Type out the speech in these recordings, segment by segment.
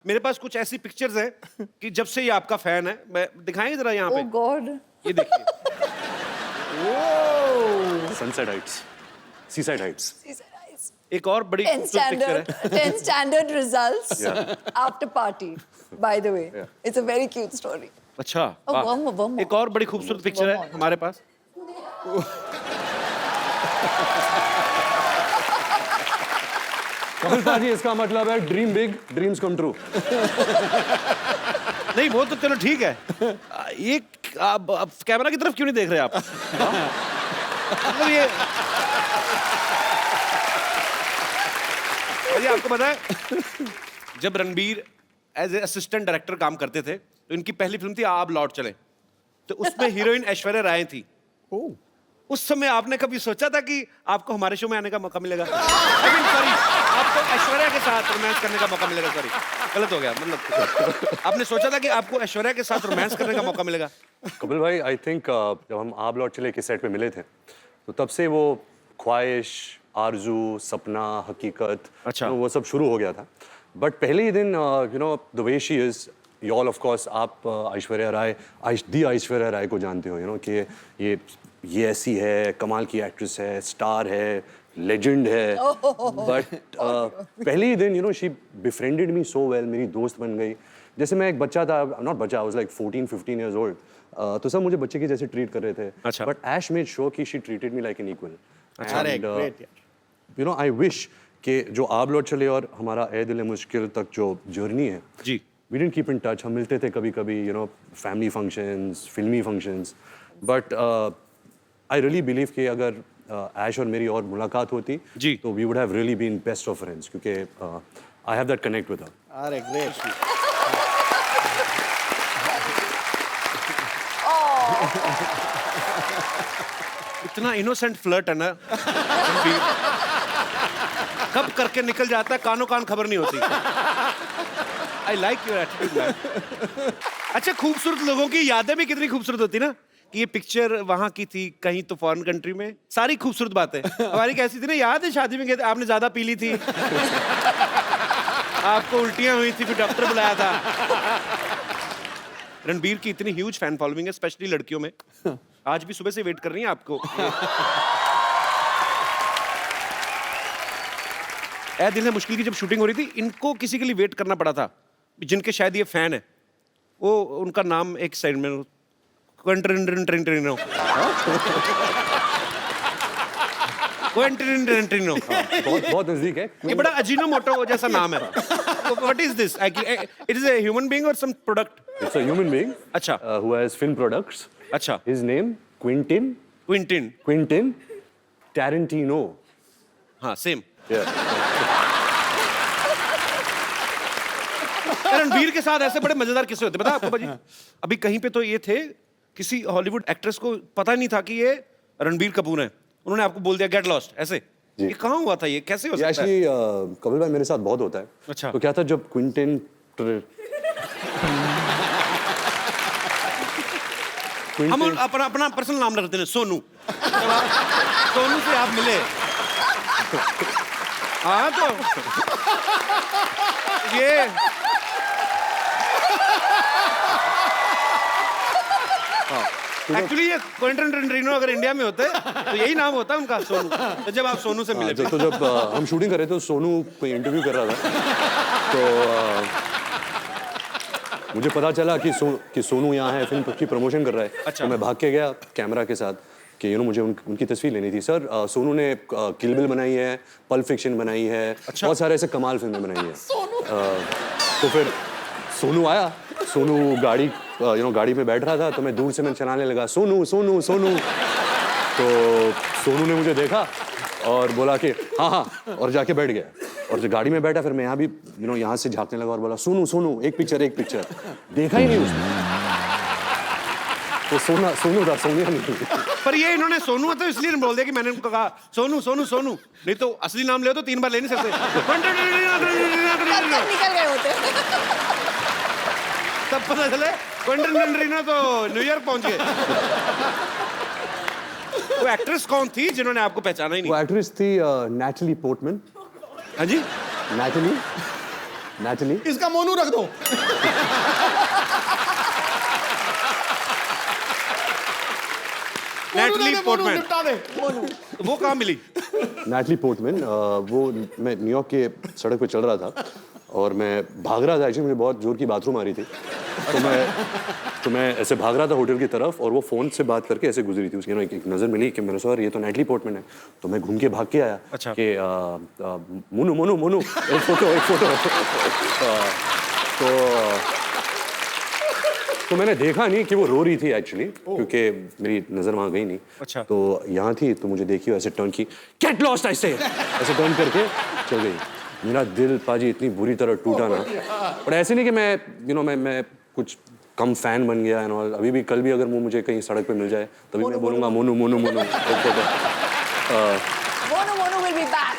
मेरे पास कुछ ऐसी पिक्चर्स हैं कि जब से ये आपका फैन है, मैं दिखाएं जरा यहाँ पे। Oh God. ये देखिए। Sunset Heights, seaside Heights. एक और बड़ी 10 खूबसूरत पिक्चर है। standard, 10 standard results after party. By the way, it's a very cute story. अच्छा, Oh, वाह। one more. एक और बड़ी खूबसूरत पिक्चर One है more. हमारे पास। कपिल पाजी, इसका मतलब है dream big, dreams come true. नहीं वो तो चलो ठीक है। ये आप कैमरा की तरफ क्यों नहीं देख रहे आप? मतलब ये आपको पता है जब Ranbir as a assistant director काम करते थे तो इनकी पहली फिल्म थी आप लौट चले, तो उसमें हीरोइन ऐश्वर्या राय थी। उस समय आपने कभी सोचा था कि आपको हमारे शो में आने का मौका मिलेगा? सॉरी, आपको ऐश्वर्या के साथ रोमांस करने का मौका मिलेगा। सॉरी, गलत हो गया। मतलब आपने सोचा था कि आपको ऐश्वर्या के साथ रोमांस करने का मौका मिलेगा? कपिल भाई, आई थिंक जब हम आप लौट चले के सेट पे मिले थे तो तब से वो ख्वाहिश, आरजू, सपना, हकीकत, अच्छा। वो सब शुरू हो गया था। बट पहले ही दिन you know the way she is, you all of course, आप ऐश्वर्या राय, ऐश्वर्या राय को जानते हो, यू नो कि ये ऐसी है, कमाल की एक्ट्रेस है, स्टार है, लेजेंड है। बट पहले ही दिन you know she befriended me so well, मेरी दोस्त बन गई। जैसे मैं एक बच्चा था, नॉट बच्चा, I was like 14-15 years old, तो सब मुझे बच्चे के जैसे ट्रीट कर रहे थे। अच्छा। बट ऐश मेड श्योर कि she treated me like an equal. अरे ग्रेट यार। यू नो आई विश कि जो आप लौट चले और हमारा ए दिल मुश्किल तक जो जर्नी है, जी। We didn't keep in touch. हम मिलते थे कभी कभी, यू नो, फैमिली फंक्शंस, फिल्मी functions. But I really believe कि अगर ऐश और मेरी और मुलाकात होती जी, तो we would have really been best of friends, क्योंकि I have that connect with her. अरे ग्रेट। इतना इनोसेंट फ्लर्ट है ना रणबीर, कब करके निकल जाता है, कानों कान खबर नहीं होती। I like your attitude. अच्छा, खूबसूरत लोगों की यादें भी कितनी खूबसूरत होती ना, कि ये पिक्चर वहां की थी, कहीं तो फॉरेन कंट्री में। सारी खूबसूरत बातें हमारी कैसी थी ना, याद है शादी में गए थे, आपने ज्यादा पी ली थी, आपको उल्टियां हुई थी, फिर डॉक्टर बुलाया था। रणबीर की इतनी ह्यूज फैन फॉलोइंग है, स्पेशली लड़कियों में। आज भी सुबह से वेट कर रही हैं आपको। ए दिल है मुश्किल की जब शूटिंग हो रही थी, इनको किसी के लिए वेट करना पड़ा था, जिनके शायद ये फैन है। वो उनका नाम एक साइड में क्वेंटिनो। बहुत नजदीक है। ये बड़ा अजीनोमोटो जैसा नाम है। What is this? It is a human being और some product? It's a human being. अच्छा। Who has film products. अच्छा। His name Quentin Tarantino. हाँ, सेम। Yeah. रणबीर के साथ ऐसे बड़े मजेदार किस्से होते, पता है आपको भाजी? अभी कहीं पे तो ये थे, किसी हॉलीवुड एक्ट्रेस को पता नहीं था कि ये रणबीर कपूर है, उन्होंने आपको बोल दिया गेट लॉस्ट। ऐसे ये कहाँ हुआ था? ये कैसे हो सकता है? Actually, कपिल भाई, मेरे साथ बहुत होता है। अच्छा। तो क्या था, जब क्विंटिन हम अपना पर्सनल नाम रखते हैं, सोनू। सोनू से आप मिले? हाँ, तो ये एक्चुअली ये क्वेंटिन टेरेंटिनो अगर इंडिया में होते तो यही नाम होता उनका, सोनू। तो जब आप सोनू से मिले, तो जब हम शूटिंग कर रहे थे तो सोनू कोई इंटरव्यू कर रहा था, तो मुझे पता चला कि सोनू यहाँ है, फिल्म की प्रमोशन कर रहा है। अच्छा। तो मैं भाग के गया कैमरा के साथ कि यू नो मुझे उनकी तस्वीर लेनी थी। सर, सोनू ने किल बिल बनाई है, पल्प फिक्शन बनाई है, अच्छा। बहुत सारे ऐसे कमाल फिल्में बनाई है। तो फिर सोनू आया, सोनू गाड़ी पे बैठ रहा था, तो मैं दूर से चलाने लगा, सोनू सोनू सोनू। तो सोनू ने मुझे देखा और बोला कि हाँ, और जाके बैठ गया। और जब गाड़ी में बैठा, फिर मैं यहाँ भी यहाँ से झांकने लगा और बोला, सोनू सोनू एक पिक्चर। देखा ही नहीं उसने, तो सोनू था, सोनिया नहीं। पर ये इन्होंने सोनू है तो इसलिए बोल दिया कि मैंने उनको कहा सोनू सोनू सोनू, नहीं तो असली नाम ले तो 3 बार ले नहीं सकते। निकल गए होते। तब पता चले क्वेंटिन टेरेंटिनो तो न्यूयॉर्क पहुंच गए। वो एक्ट्रेस कौन थी जिन्होंने आपको पहचाना ही नहीं? वो एक्ट्रेस थी नैटली पोर्टमैन। हाँ जी, नैटली नैटली। इसका मोनू रख दो। नैटली पोर्टमैन, निपटा दे। वो कहाँ मिली? नैटली पोर्टमैन, वो मैं न्यूयॉर्क के सड़क पे चल रहा था और मैं भाग रहा था। एक्चुअली मुझे बहुत जोर की बाथरूम आ रही थी, तो मैं ऐसे भाग रहा था होटल की तरफ और वो फ़ोन से बात करके ऐसे गुजरी थी। उसकी एक नज़र मिली कि मैंने सर ये तो नैटली पोर्टमैन है। तो मैं घूम के भाग के आया। अच्छा। कि मोनू मोनू मोनू एक फ़ोटो तो मैंने देखा नहीं कि वो रो रही थी एक्चुअली, क्योंकि मेरी नज़र वहाँ गई नहीं। अच्छा। तो यहाँ थी तो मुझे देखी, ऐसे टर्न की, गेट लॉस्ट ऐसे टर्न करके चल गई। मेरा दिल पाजी इतनी बुरी तरह टूटा ना, और ऐसे नहीं कि मैं कुछ कम फैन बन गया एंड ऑल। अभी भी, कल भी अगर वो मुझे कहीं सड़क पे मिल जाए तभी मैं बोलूँगा Monu Monu Monu. Mono Mono will be back.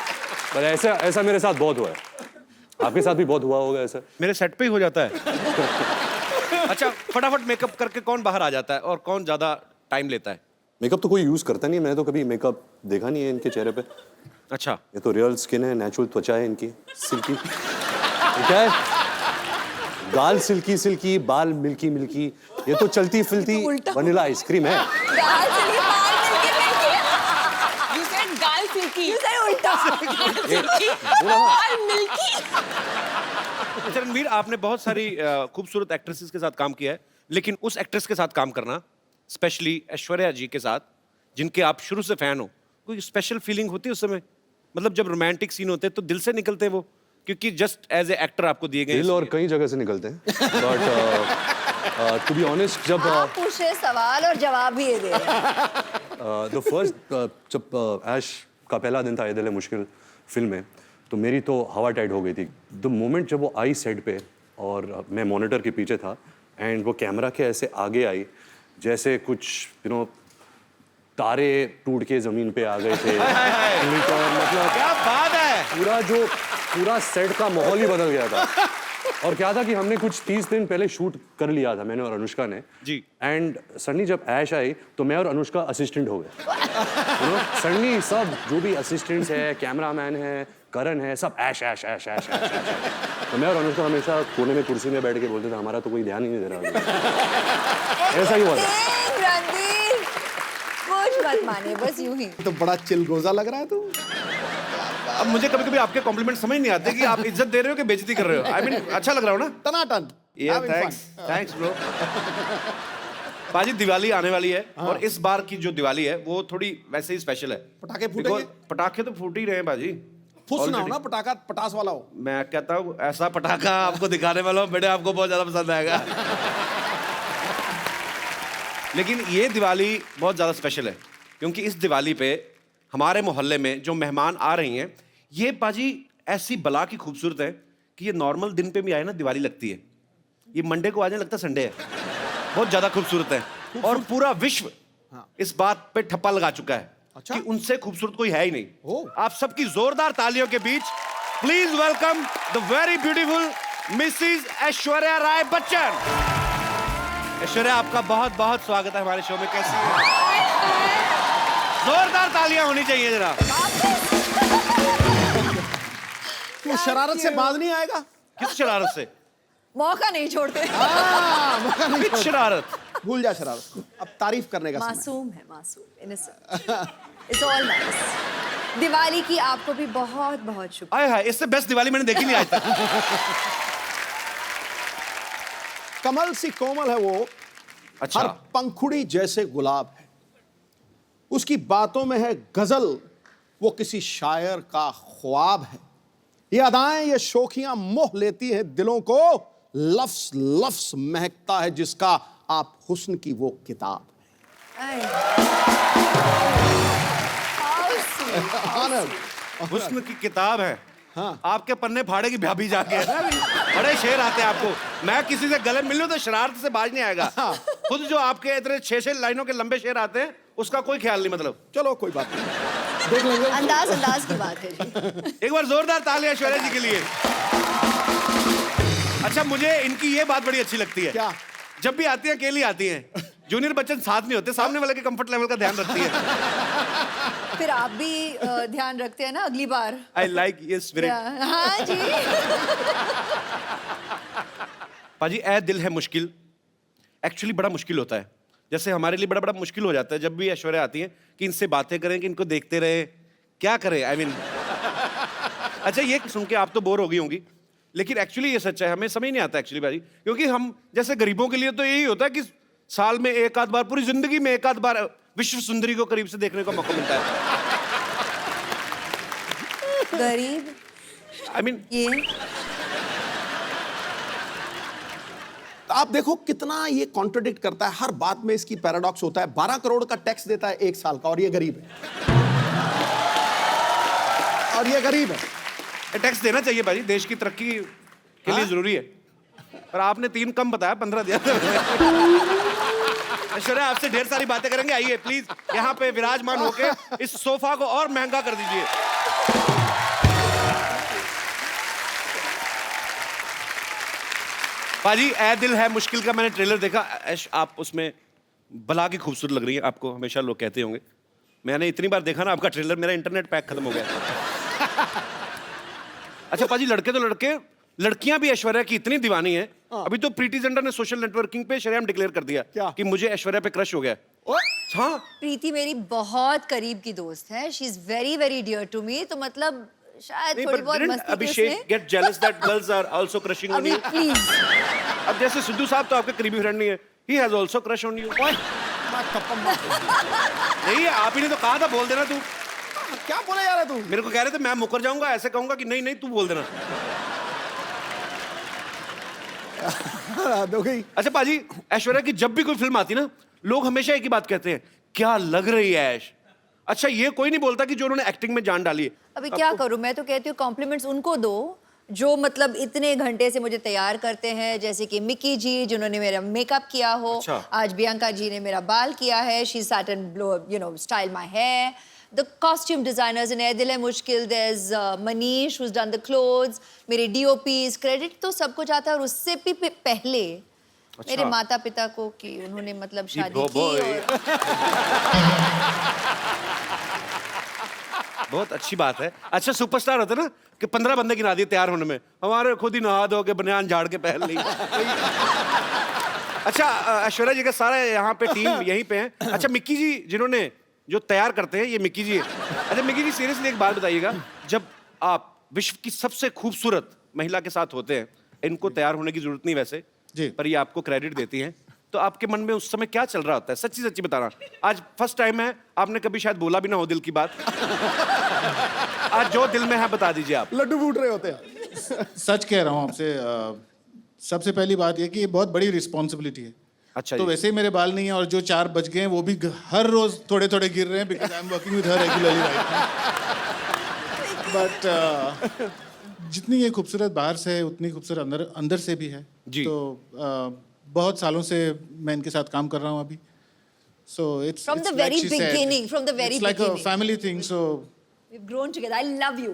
पर ऐसा मेरे साथ बहुत हुआ है। आपके साथ भी बहुत हुआ होगा ऐसा? मेरे सेट पे ही हो जाता है। अच्छा, फटाफट मेकअप करके कौन बाहर आ जाता है और कौन ज्यादा टाइम लेता है? मेकअप तो कोई यूज़ करता नहीं है। मैंने तो कभी मेकअप देखा नहीं है इनके चेहरे पे। अच्छा, ये तो रियल स्किन है, नेचुरल त्वचा है इनकी, सिल्की। ये क्या है? गाल सिल्की सिल्की, बाल मिल्की मिल्की। ये तो चलती फिरती उल्टा। वनीला आइसक्रीम है। गाल silky, बाल silky, You said gal silky. You said उल्टा. Gal milky. अच्छा रणवीर, आपने बहुत सारी खूबसूरत एक्ट्रेसेस के साथ काम किया है, लेकिन उस एक्ट्रेस के साथ काम करना, स्पेशली ऐश्वर्या जी के साथ, जिनके आप शुरू से फैन हो, कोई स्पेशल फीलिंग होती है उस समय? मतलब जब रोमांटिक सीन होते हैं तो दिल से निकलते हैं वो, क्योंकि जस्ट एज ए एक्टर आपको दिए गए। दिल और कई जगह से निकलते हैं, बट टू बी ऑनेस्ट, जब आप पूछ रहे सवाल और जवाब भी ये दे रहे हैं। द फर्स्ट जब ऐश का पहला दिन था ये दिल है मुश्किल फिल्म में, तो मेरी तो हवा टाइट हो गई थी। द मोमेंट जब वो आई सेट पे और मैं मॉनिटर के पीछे था एंड वो कैमरा के ऐसे आगे आई, जैसे कुछ तारे टूट के जमीन पे आ गए थे। मतलब क्या बात है! पूरा सेट का माहौल ही बदल गया था। और क्या था कि हमने कुछ 30 दिन पहले शूट कर लिया था, मैंने और अनुष्का ने जी। एंड सडनली जब ऐश आई तो मैं और अनुष्का असिस्टेंट हो गए। सडनली सब जो भी असिस्टेंट्स है, कैमरामैन है, करण है, सब ऐश ऐश ऐश ऐश ऐश ऐश। तो मैं और अनुष्का हमेशा कोने में कुर्सी में बैठ के बोलते थे हमारा तो कोई ध्यान ही नहीं दे रहा। ऐसा ही हुआ था। रणवीर, कुछ मत मानिए, बस यूं ही। तो बड़ा चिलगोजा लग रहा है तू। अब मुझे कभी कभी आपके कॉम्प्लीमेंट समझ नहीं आते कि आप इज्जत दे रहे हो कि बेइज्जती कर रहे हो। आई मीन अच्छा लग रहा हो ना? टनाटन। Thanks bro. पाजी, दिवाली आने वाली है और इस बार की जो दिवाली है वो थोड़ी वैसे ही स्पेशल है। पटाखे फूटेंगे? पटाखे तो फूट ही रहे हैं बाजी। फुस ना हो ना, पटाखा पटास वाला हो। मैं कहता हूँ ऐसा पटाखा आपको दिखाने वाला हूँ बेटे, आपको बहुत ज्यादा पसंद आएगा। लेकिन ये दिवाली बहुत ज्यादा स्पेशल है क्योंकि इस दिवाली पे हमारे मोहल्ले में जो मेहमान आ रही हैं, ये पाजी ऐसी बला की खूबसूरत है कि ये नॉर्मल दिन पे भी आए ना दिवाली लगती है। ये मंडे को आ जाए लगता संडे है। बहुत ज्यादा खूबसूरत है और पूरा विश्व इस बात पे ठप्पा लगा चुका है अच्छा? कि उनसे खूबसूरत कोई है ही नहीं। ओह। आप सबकी जोरदार तालियों के बीच please welcome the very beautiful Mrs Aishwarya Rai Bachchan. Aishwarya, आपका बहुत बहुत स्वागत है हमारे शो में। कैसी है? जोरदार तालियां होनी चाहिए जरा। तू शरारत से बाज नहीं आएगा? किस शरारत से? मौका नहीं छोड़ते। मौका नहीं किस छोड़। शरारत? भूल जा शरारत, अब तारीफ करने का समय। मासूम है, मासूम, innocent. It's all nice. Diwali की आपको भी बहुत बहुत शुक्रिया। आए हाय, इससे बेस्ट दिवाली मैंने देखी नहीं आज तक। कमल सी कोमल है वो, अच्छा। हर पंखुड़ी जैसे गुलाब है, उसकी बातों में है गजल, वो किसी शायर का ख्वाब है। ये अदाएं, ये शोखियां मोह लेती है दिलों को, लफ्स लफ्स महकता है जिसका आप हुस्न की वो किताब Ay. How sweet. है। हुस्न की किताब है। हाँ। आपके पन्ने फाड़े की भाभी जाके बड़े शेर आते हैं आपको। मैं किसी से गले मिल लूं तो शरारत से बाज नहीं आएगा। खुद जो आपके इतने 6-6 लाइनों के लंबे शेर आते हैं उसका कोई ख्याल नहीं। मतलब चलो कोई बात नहीं, देख लेंगे। अंदाज की बात है जी। एक बार जोरदार तालियां ऐश्वर्या जी के लिए। अच्छा, मुझे इनकी ये बात बड़ी अच्छी लगती है। क्या? जब भी आती हैं अकेली आती हैं, जूनियर बच्चन साथ नहीं होते, सामने वाले के कंफर्ट लेवल का ध्यान रखती है। फिर आप भी ध्यान रखते हैं ना अगली बार? आई लाइक ये स्पिरिट। हाँ जी। पाजी ए दिल है मुश्किल एक्चुअली बड़ा मुश्किल होता है। जैसे हमारे लिए बड़ा बड़ा मुश्किल हो जाता है जब भी ऐश्वर्या आती है कि इनसे बातें करें कि इनको देखते रहे, क्या करें आई मीन अच्छा ये सुन के आप तो बोर हो गई होंगी, लेकिन एक्चुअली ये सच है, हमें समझ नहीं आता एक्चुअली भाई, क्योंकि हम जैसे गरीबों के लिए तो यही होता है कि साल में एक आध बार, पूरी जिंदगी में एक आध बार विश्व सुंदरी को करीब से देखने का मौका मिलता है। गरीब आई मीन ये आप देखो कितना ये कॉन्ट्रडिक्ट करता है, हर बात में इसकी पैराडॉक्स होता है। 12 करोड़ का टैक्स देता है एक साल का और ये गरीब है। और ये गरीब है। टैक्स देना चाहिए भाई, देश की तरक्की के लिए जरूरी है। पर आपने 3 कम बताया, 15 दिया। ऐश्वर्या आपसे ढेर सारी बातें करेंगे, आइए प्लीज यहाँ पे विराजमान होके इस सोफा को और महंगा कर दीजिए। पाजी ए दिल है मुश्किल का मैंने ट्रेलर देखा। ऐश आप उसमें बला की खूबसूरत लग रही है, आपको हमेशा लोग कहते होंगे। मैंने इतनी बार देखा ना आपका ट्रेलर, मेरा इंटरनेट पैक खत्म हो गया। अच्छा पाजी लड़के तो लड़के, लड़कियां भी ऐश्वर्या की इतनी दीवानी है। अभी तो प्रीति जिंटा ने सोशल नेटवर्किंग पे शरेआम डिक्लेयर कर दिया क्या? कि मुझे ऐश्वर्या पे क्रश हो गया। हाँ प्रीति मेरी बहुत करीब की दोस्त है, she is very very dear to me, तो मतलब शायद थोड़ी बहुत मस्ती Abhishek get jealous that girls are also crushing on अभी यू। प्लीज अब जैसे सिद्धू साहब तो आपके करीबी फ्रेंड नहीं है, he has also crush on you. नहीं आप ही ने तो कहा था बोल देना तू। क्या बोले जा रहा है तू? मेरे को कह रहे थे मैं मुकर जाऊंगा, ऐसे कहूंगा कि नहीं नहीं तू बोल देना। दो गई। अच्छा पाजी ऐश्वर्या की जब भी कोई फिल्म आती ना, लोग हमेशा एक ही बात कहते हैं, क्या लग रही है ऐश। अच्छा ये कोई नहीं बोलता कि जो उन्होंने एक्टिंग में जान डाली है। अभी क्या करूं, मैं तो कहती हूँ कॉम्प्लीमेंट्स उनको दो जो मतलब इतने घंटे से मुझे तैयार करते हैं, जैसे कि मिकी जी जिन्होंने मेरा मेकअप किया हो। अच्छा। आज बियांका जी ने मेरा बाल किया है, she set and blow you know style my hair. The costume designers in Ae Dil Hai Mushkil, there is Manish who has done the clothes, मेरे डीओपीज, क्रेडिट तो सबको जाता है। और उससे भी पहले मेरे माता पिता को कि उन्होंने मतलब शादी की और बहुत अच्छी बात है। अच्छा सुपरस्टार होते ना कि 15 बंदे गिना दिए तैयार होने में, हमारे खुद ही नहा धो के बनियान झाड़ के पहन ली। अच्छा ऐश्वर्या जी का सारा यहाँ पे टीम यहीं पे है। अच्छा मिक्की जी जिन्होंने जो तैयार करते हैं, ये मिक्की जी है। अच्छा मिक्की जी सीरियसली एक बात बताइएगा, जब आप विश्व की सबसे खूबसूरत महिला के साथ होते हैं, इनको तैयार होने की जरूरत नहीं वैसे जी, पर ये आपको क्रेडिट देती हैं, तो आपके मन में उस समय क्या चल रहा होता है? सच्ची सच्ची बताना। आज फर्स्ट टाइम है, आपने कभी शायद बोला भी ना हो दिल की बात। आज जो दिल में है बता दीजिए आप। लड्डू फूट रहे होते हैं। सच कह रहा हूँ आपसे। सबसे पहली बात ये कि ये बहुत बड़ी रिस्पॉन्सिबिलिटी है। अच्छा तो जी। वैसे ही मेरे बाल नहीं है, और जो 4 बज गए हैं वो भी हर रोज थोड़े थोड़े गिर रहे हैं, because I am working with her regularly right. But जितनी ये खूबसूरत बाहर से है उतनी खूबसूरत अंदर से भी है जी। तो बहुत सालों से मैं इनके साथ काम कर रहा हूँ अभी। So it's From the very beginning, from the very like a beginning. Family thing. So we've grown together. I love you.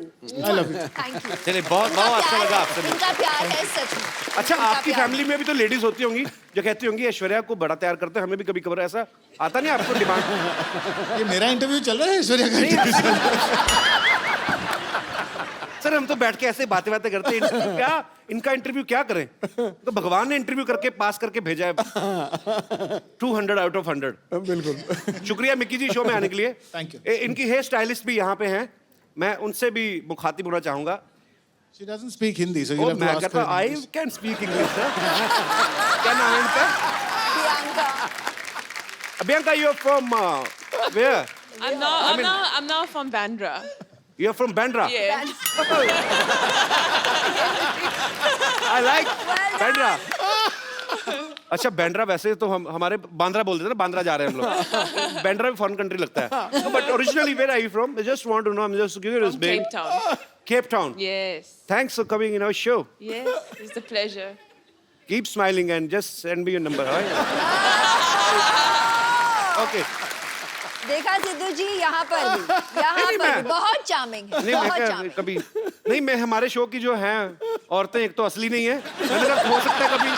I love you. Thank you. चलिए बहुत बहुत अच्छा लगा आपसे मिलकर। इनका प्यार है सच में। अच्छा इनका आपकी प्यार। फैमिली में भी तो लेडीज होती होंगी जो कहती होंगी ऐश्वर्या को बड़ा तैयार करते हैं, हमें भी कभी कभार ऐसा आता नहीं आपको डिमांड? ये मेरा इंटरव्यू चल रहा है, ऐश्वर्या का interview चल रहा है। सर हम तो बैठ के ऐसे बातें करते हैं, इनका इंटरव्यू क्या करें? तो भगवान ने इंटरव्यू करके पास करके भेजा है। 200 आउट ऑफ 100। बिल्कुल। शुक्रिया मिक्की जी शो में आने के लिए। Thank you. इनकी हेयर स्टाइलिस्ट भी यहाँ पे हैं, मैं उनसे भी मुखातिब होना चाहूंगा। She doesn't speak Hindi, so oh, you'll have to मैं ask कहता her in I English. Can speak English sir. क्या नाम है इनका? Priyanka. Bianca, you're from where? I'm not from Bandra. You're from Bandra. Yeah. I like Bandra. अच्छा बैंड्रा वैसे तो हम हमारे बांद्रा बोल देते ना, बांद्रा जा रहे हैं हम लोग। बैंड्रा भी फॉरेन कंट्री लगता है। But originally where are you from? I just want to know, I am just curious From baby. Cape Town. Cape Town. Yes. Thanks for coming in our show. Yes. It's a pleasure. Keep smiling and just send me your number. Right? Okay. देखा सिद्धू जी यहाँ पर भी बहुत charming है, नहीं बहुत मैं charming. कभी नहीं, मैं हमारे शो की जो हैं औरतें एक तो असली नहीं है, मैंने कहा हो सकता है कभी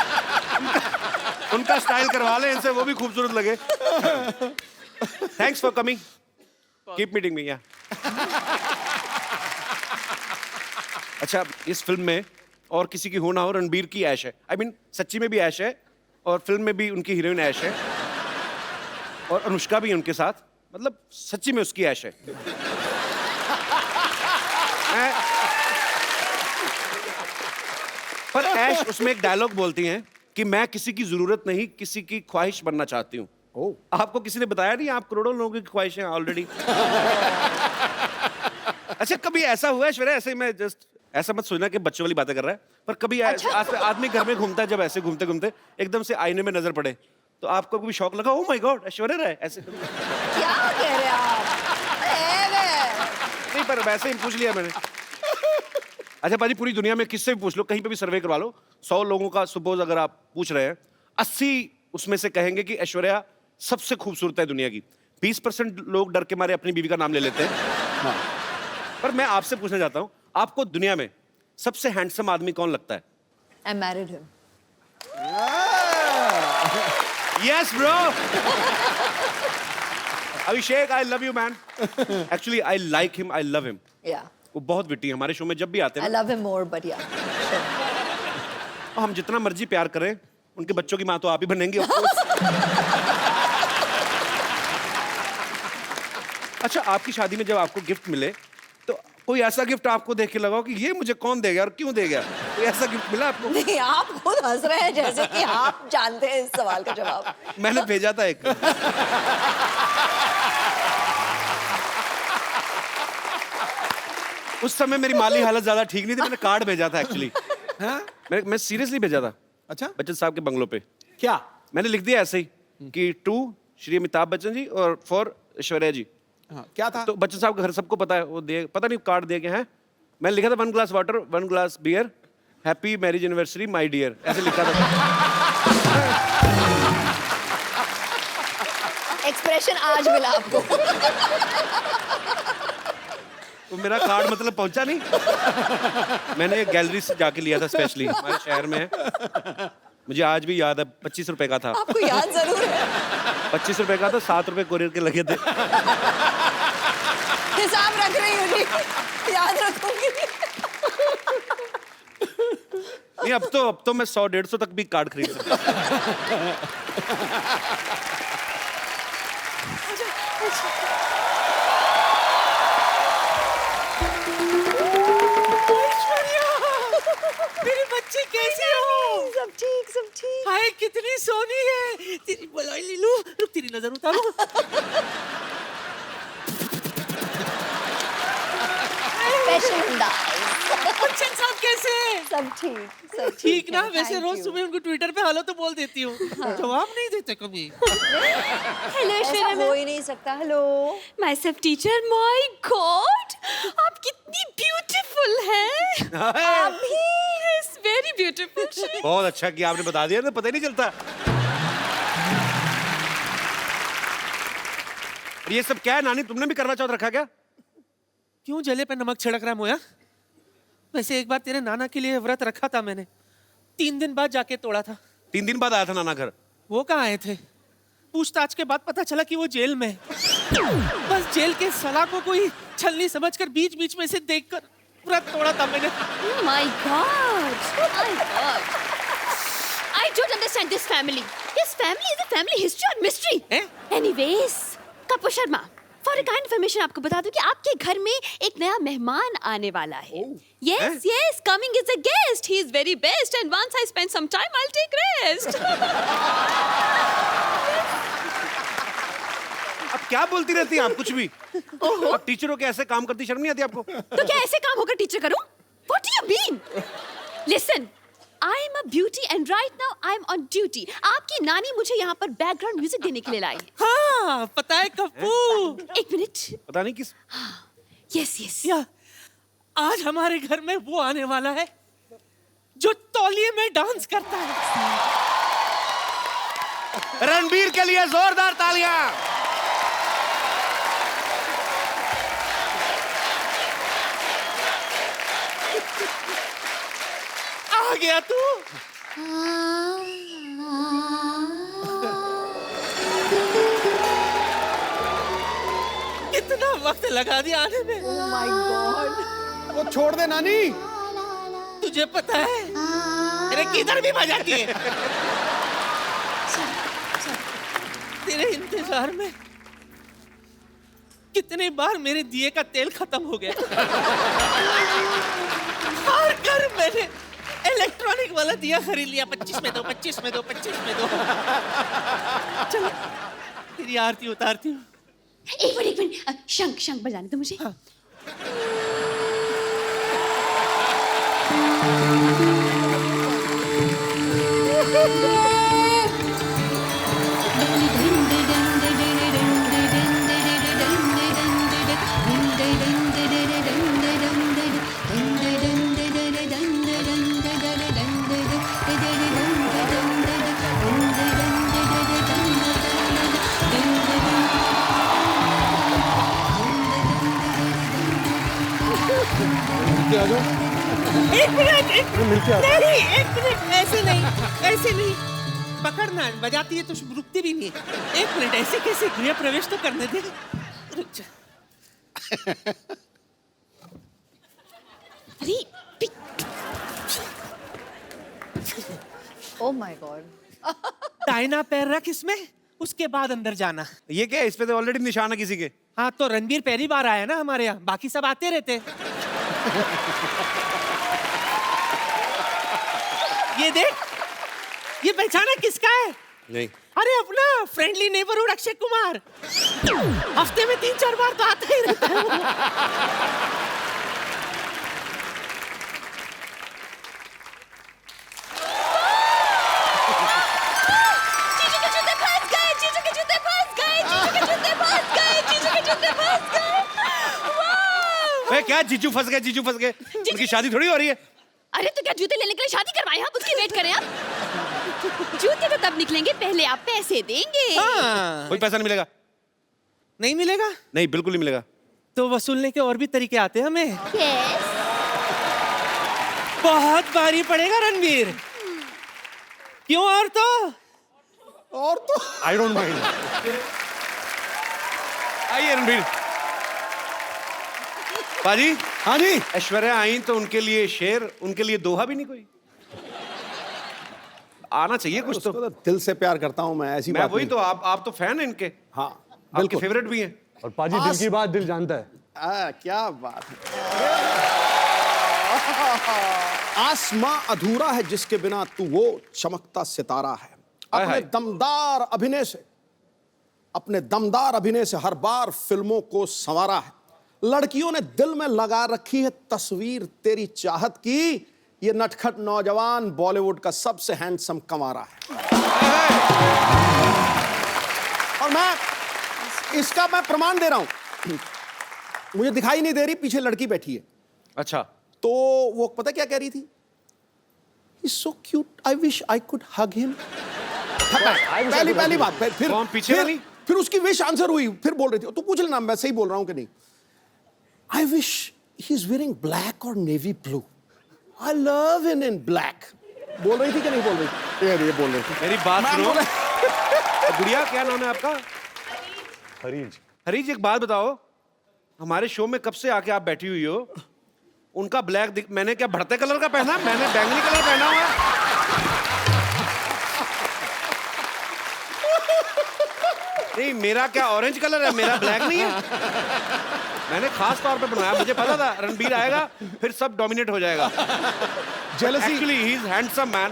उनका स्टाइल करवा लें इनसे, वो भी खूबसूरत लगे। Thanks for coming. course. Keep meeting me, yeah. अच्छा, इस फिल्म में और किसी की हो ना हो, रणबीर की ऐश है। आई मीन सच्ची में भी ऐश है और फिल्म में भी उनकी हीरोइन ऐश है और अनुष्का भी उनके साथ, मतलब सच्ची में उसकी ऐश है। पर ऐश उसमें एक डायलॉग बोलती हैं कि मैं किसी की जरूरत नहीं, किसी की ख्वाहिश बनना चाहती हूँ। आपको किसी ने बताया नहीं आप करोड़ों लोगों की ख्वाहिश हैं ऑलरेडी? अच्छा, कभी ऐसा हुआ है ऐश्वर्या, ऐसे मैं जस्ट ऐसा मत सोचना कि बच्चों वाली बातें कर रहा है, पर कभी आदमी घर में घूमता है, जब ऐसे घूमते घूमते एकदम से आईने में नजर पड़े तो आपको कभी शौक लगा, oh my God Aishwarya Rai ऐसे? क्या कह रहे हैं आप? नहीं, पर वैसे ही पूछ लिया मैंने। अच्छा पाजी, पूरी दुनिया में किससे भी पूछ लो, कहीं पे भी सर्वे करवा लो, 100 लोगों का सपोज अगर आप पूछ रहे हैं, 80 उसमें से कहेंगे कि ऐश्वर्या सबसे खूबसूरत है दुनिया की। 20% लोग डर के मारे अपनी बीवी का नाम ले लेते हैं। पर मैं आपसे पूछना चाहता हूं, आपको दुनिया में सबसे हैंडसम आदमी कौन लगता है? I married him. Yes, bro. Abhishek, I love you, man. Actually, I like him. I love him. Yeah. वो बहुत विट्टी है, हमारे शो में जब भी आते I हैं love him more, but yeah. और हम जितना मर्जी प्यार करें, उनके बच्चों की माँ तो आप ही बनेंगे, of course. अच्छा, आपकी शादी में जब आपको गिफ्ट मिले तो कोई ऐसा गिफ्ट आपको देख के लगा कि ये मुझे कौन दे गया और क्यों दे गया? कोई ऐसा गिफ्ट मिला आपको? नहीं, आप खुद हंस रहे हैं जैसे कि आप जानते हैं इस सवाल का जवाब। मैंने भेजा था एक। उस समय मेरी माली हालत ज्यादा ठीक नहीं थी, मैंने कार्ड भेजा था एक्चुअली। मैं सीरियसली भेजा था। अच्छा, बच्चन साहब के बंगलों पे क्या? मैंने लिख दिया ऐसे ही कि टू श्री अमिताभ बच्चन जी और फॉर ऐश्वर्या जी। हाँ, क्या था? तो बच्चन साहब का घर सबको पता है, वो दे पता नहीं कार्ड दे के हैं। मैंने लिखा था 1 glass water 1 glass beer, happy marriage anniversary my dear, ऐसे लिखा था। एक्सप्रेशन आज मिला आपको। तो मेरा कार्ड मतलब पहुंचा नहीं। मैंने एक गैलरी से जाके लिया था स्पेशली, हमारे शहर में है, मुझे आज भी याद है। 25 रुपए का था। आपको याद जरूर है। 25 रुपए का था, 7 रुपए कोरियर के लगे थे। हिसाब रख रही हूँ जी, याद रखूंगी। नहीं, अब तो मैं 100-150 तक भी कार्ड खरीद सकता हूँ। मेरी बच्ची कैसी हो? सब ठीक, सब ठीक। हाय कितनी सोनी है। तेरी बलाई ले लूं, रुक तेरी नजर उतारूं। Special अंदाज। बच्चन साहब कैसे हैं? सब ठीक, सब ठीक ना? है, वैसे thank रोज you। सुबह उनको ट्विटर पे हेलो तो बोल देती हूँ, जवाब नहीं देते कभी। हेलो ऐसा ऐश्वर्या हो ही नहीं सकता। Hello. My self teacher, my God आप कितनी ब्यूटीफुल हैं। आप भी यस वेरी ब्यूटीफुल। बहुत अच्छा कि आपने बता दिया, तो पता ही नहीं चलता। और ये सब क्या है नानी, तुमने भी करवा चौथ रखा क्या? क्यों जले पे नमक छिड़क रहा है मोया? वैसे एक बार तेरे नाना के लिए व्रत रखा था मैंने, 3 दिन बाद जाके तोड़ा था। 3 दिन बाद आया था नाना घर। वो कहाँ आए थे? पूछताछ के बाद पता चला कि वो जेल में है। बस जेल के सलाखों को ही छलनी समझकर बीच बीच में से देखकर व्रत तोड़ा था मैंने। My God I don't understand this family. This family is a family history और मिस्ट्री। हैं? Anyways कपू Sharma, for a kind information आपको बता दूं कि आपके घर में एक नया मेहमान आने वाला है। Yes yes, coming is a guest, he is very best and once I spend some time I will take rest. अब क्या बोलती रहती हैं आप कुछ भी? अब टीचरों के ऐसे काम करती शर्म नहीं आती आपको? तो क्या ऐसे काम होकर टीचर करूं? What do you mean? Listen, I am a beauty and right now I am on duty. आपकी नानी मुझे यहाँ पर बैकग्राउंड म्यूजिक देने के लिए लाई। हाँ, पता है कप्पू। एक मिनट। पता नहीं किस। Yes yes. या आज हमारे घर में वो आने वाला है जो तौलिए में डांस करता है। रणबीर के लिए जोरदार तालियां। आ गया तू। कितना लगा दिया आने में। Oh my God. वो छोड़ दे नानी। तुझे पता है मेरे किधर भी मजा किए तेरे इंतजार में कितने बार मेरे दिए का तेल खत्म हो गया। हर घर मैंने इलेक्ट्रॉनिक वाला दिया खरीद लिया। 25 में दो, 25 में दो, 25 में दो। चल तेरी आरती उतारती हूँ। एक मिनट शंख शंख बजाने दो मुझे। हाँ। एक मिनट नहीं, एक मिनट ऐसे नहीं पकड़ना। बजाती है तो रुकती भी नहीं है। एक मिनट ऐसे कैसे? गृह प्रवेश तो करने दे। रुक जा। अरे Oh my God. दाहिना पैर रख इसमें, उसके बाद अंदर जाना। ये क्या है? इस पे तो ऑलरेडी निशान है किसी के। हाँ तो रणबीर पहली बार आया ना हमारे यहाँ, बाकी सब आते रहते। ये देख, ये पहचाना किसका है? नहीं। अरे अपना फ्रेंडली नेबरहुड अक्षय कुमार। हफ्ते में 3-4 बार तो आता ही रहता है वो। क्या जीजू फंस गए? उनकी शादी थोड़ी हो रही है। अरे तो क्या जूते लेने के लिए शादी करवाए आप? उसकी वेट करें आप। जूते तो तब निकलेंगे, पहले आप पैसे देंगे। हाँ। कोई पैसा नहीं मिलेगा। नहीं मिलेगा? नहीं, बिल्कुल नहीं मिलेगा। तो वसूलने के और भी तरीके आते हैं हमें। Yes. बहुत भारी पड़ेगा रणबीर। क्यों? और तो आई डोंट माइंड। आइए रणबीर। पाजी। हाँ जी। ऐश्वर्या आई तो उनके लिए शेर, उनके लिए दोहा भी नहीं कोई? आना चाहिए कुछ तो। उसको तो दिल से प्यार करता हूं मैं, ऐसी मैं बात वही नहीं। तो, आप तो फैन हैं इनके। हाँ आपके बिल्कुल। फेवरेट भी हैं। और पाजी दिल की बात दिल जानता है। क्या बात है। आसमां अधूरा है जिसके बिना तू वो चमकता सितारा है। हाय अपने हाय। दमदार अभिनय से हर बार फिल्मों को संवारा है। लड़कियों ने दिल में लगा रखी है तस्वीर तेरी चाहत की। ये नटखट नौजवान बॉलीवुड का सबसे हैंडसम कंवारा है। और इसका मैं प्रमाण दे रहा हूं। मुझे दिखाई नहीं दे रही, पीछे लड़की बैठी है। अच्छा। तो वो पता क्या कह रही थी? He's so cute. I wish I could hug him. पहली बात। कौन पीछे वाली? फिर उसकी विश आंसर हुई। फिर बोल रही थी, तू पूछ लेना मैं सही बोल रहा हूं कि नहीं। I wish he's wearing black or navy blue. I love him in black. बोल रही थी कि नहीं बोल रही थी? ये बोल रही थी। मेरी बात मैं सुनो। बोला- गुड़िया, क्या नाम है आपका? हरीज। हरीज, एक बात बताओ, हमारे शो में कब से आके आप बैठी हुई हो? उनका ब्लैक मैंने क्या बढ़ते कलर का पहना? मैंने बैंगनी कलर पहना हुआ है। नहीं, मेरा क्या ऑरेंज कलर है, मेरा ब्लैक नहीं है। मैंने खास तौर पे बनाया, मुझे पता था रणबीर आएगा फिर सब डोमिनेट हो जाएगा। Jealousy. Actually, he is handsome man.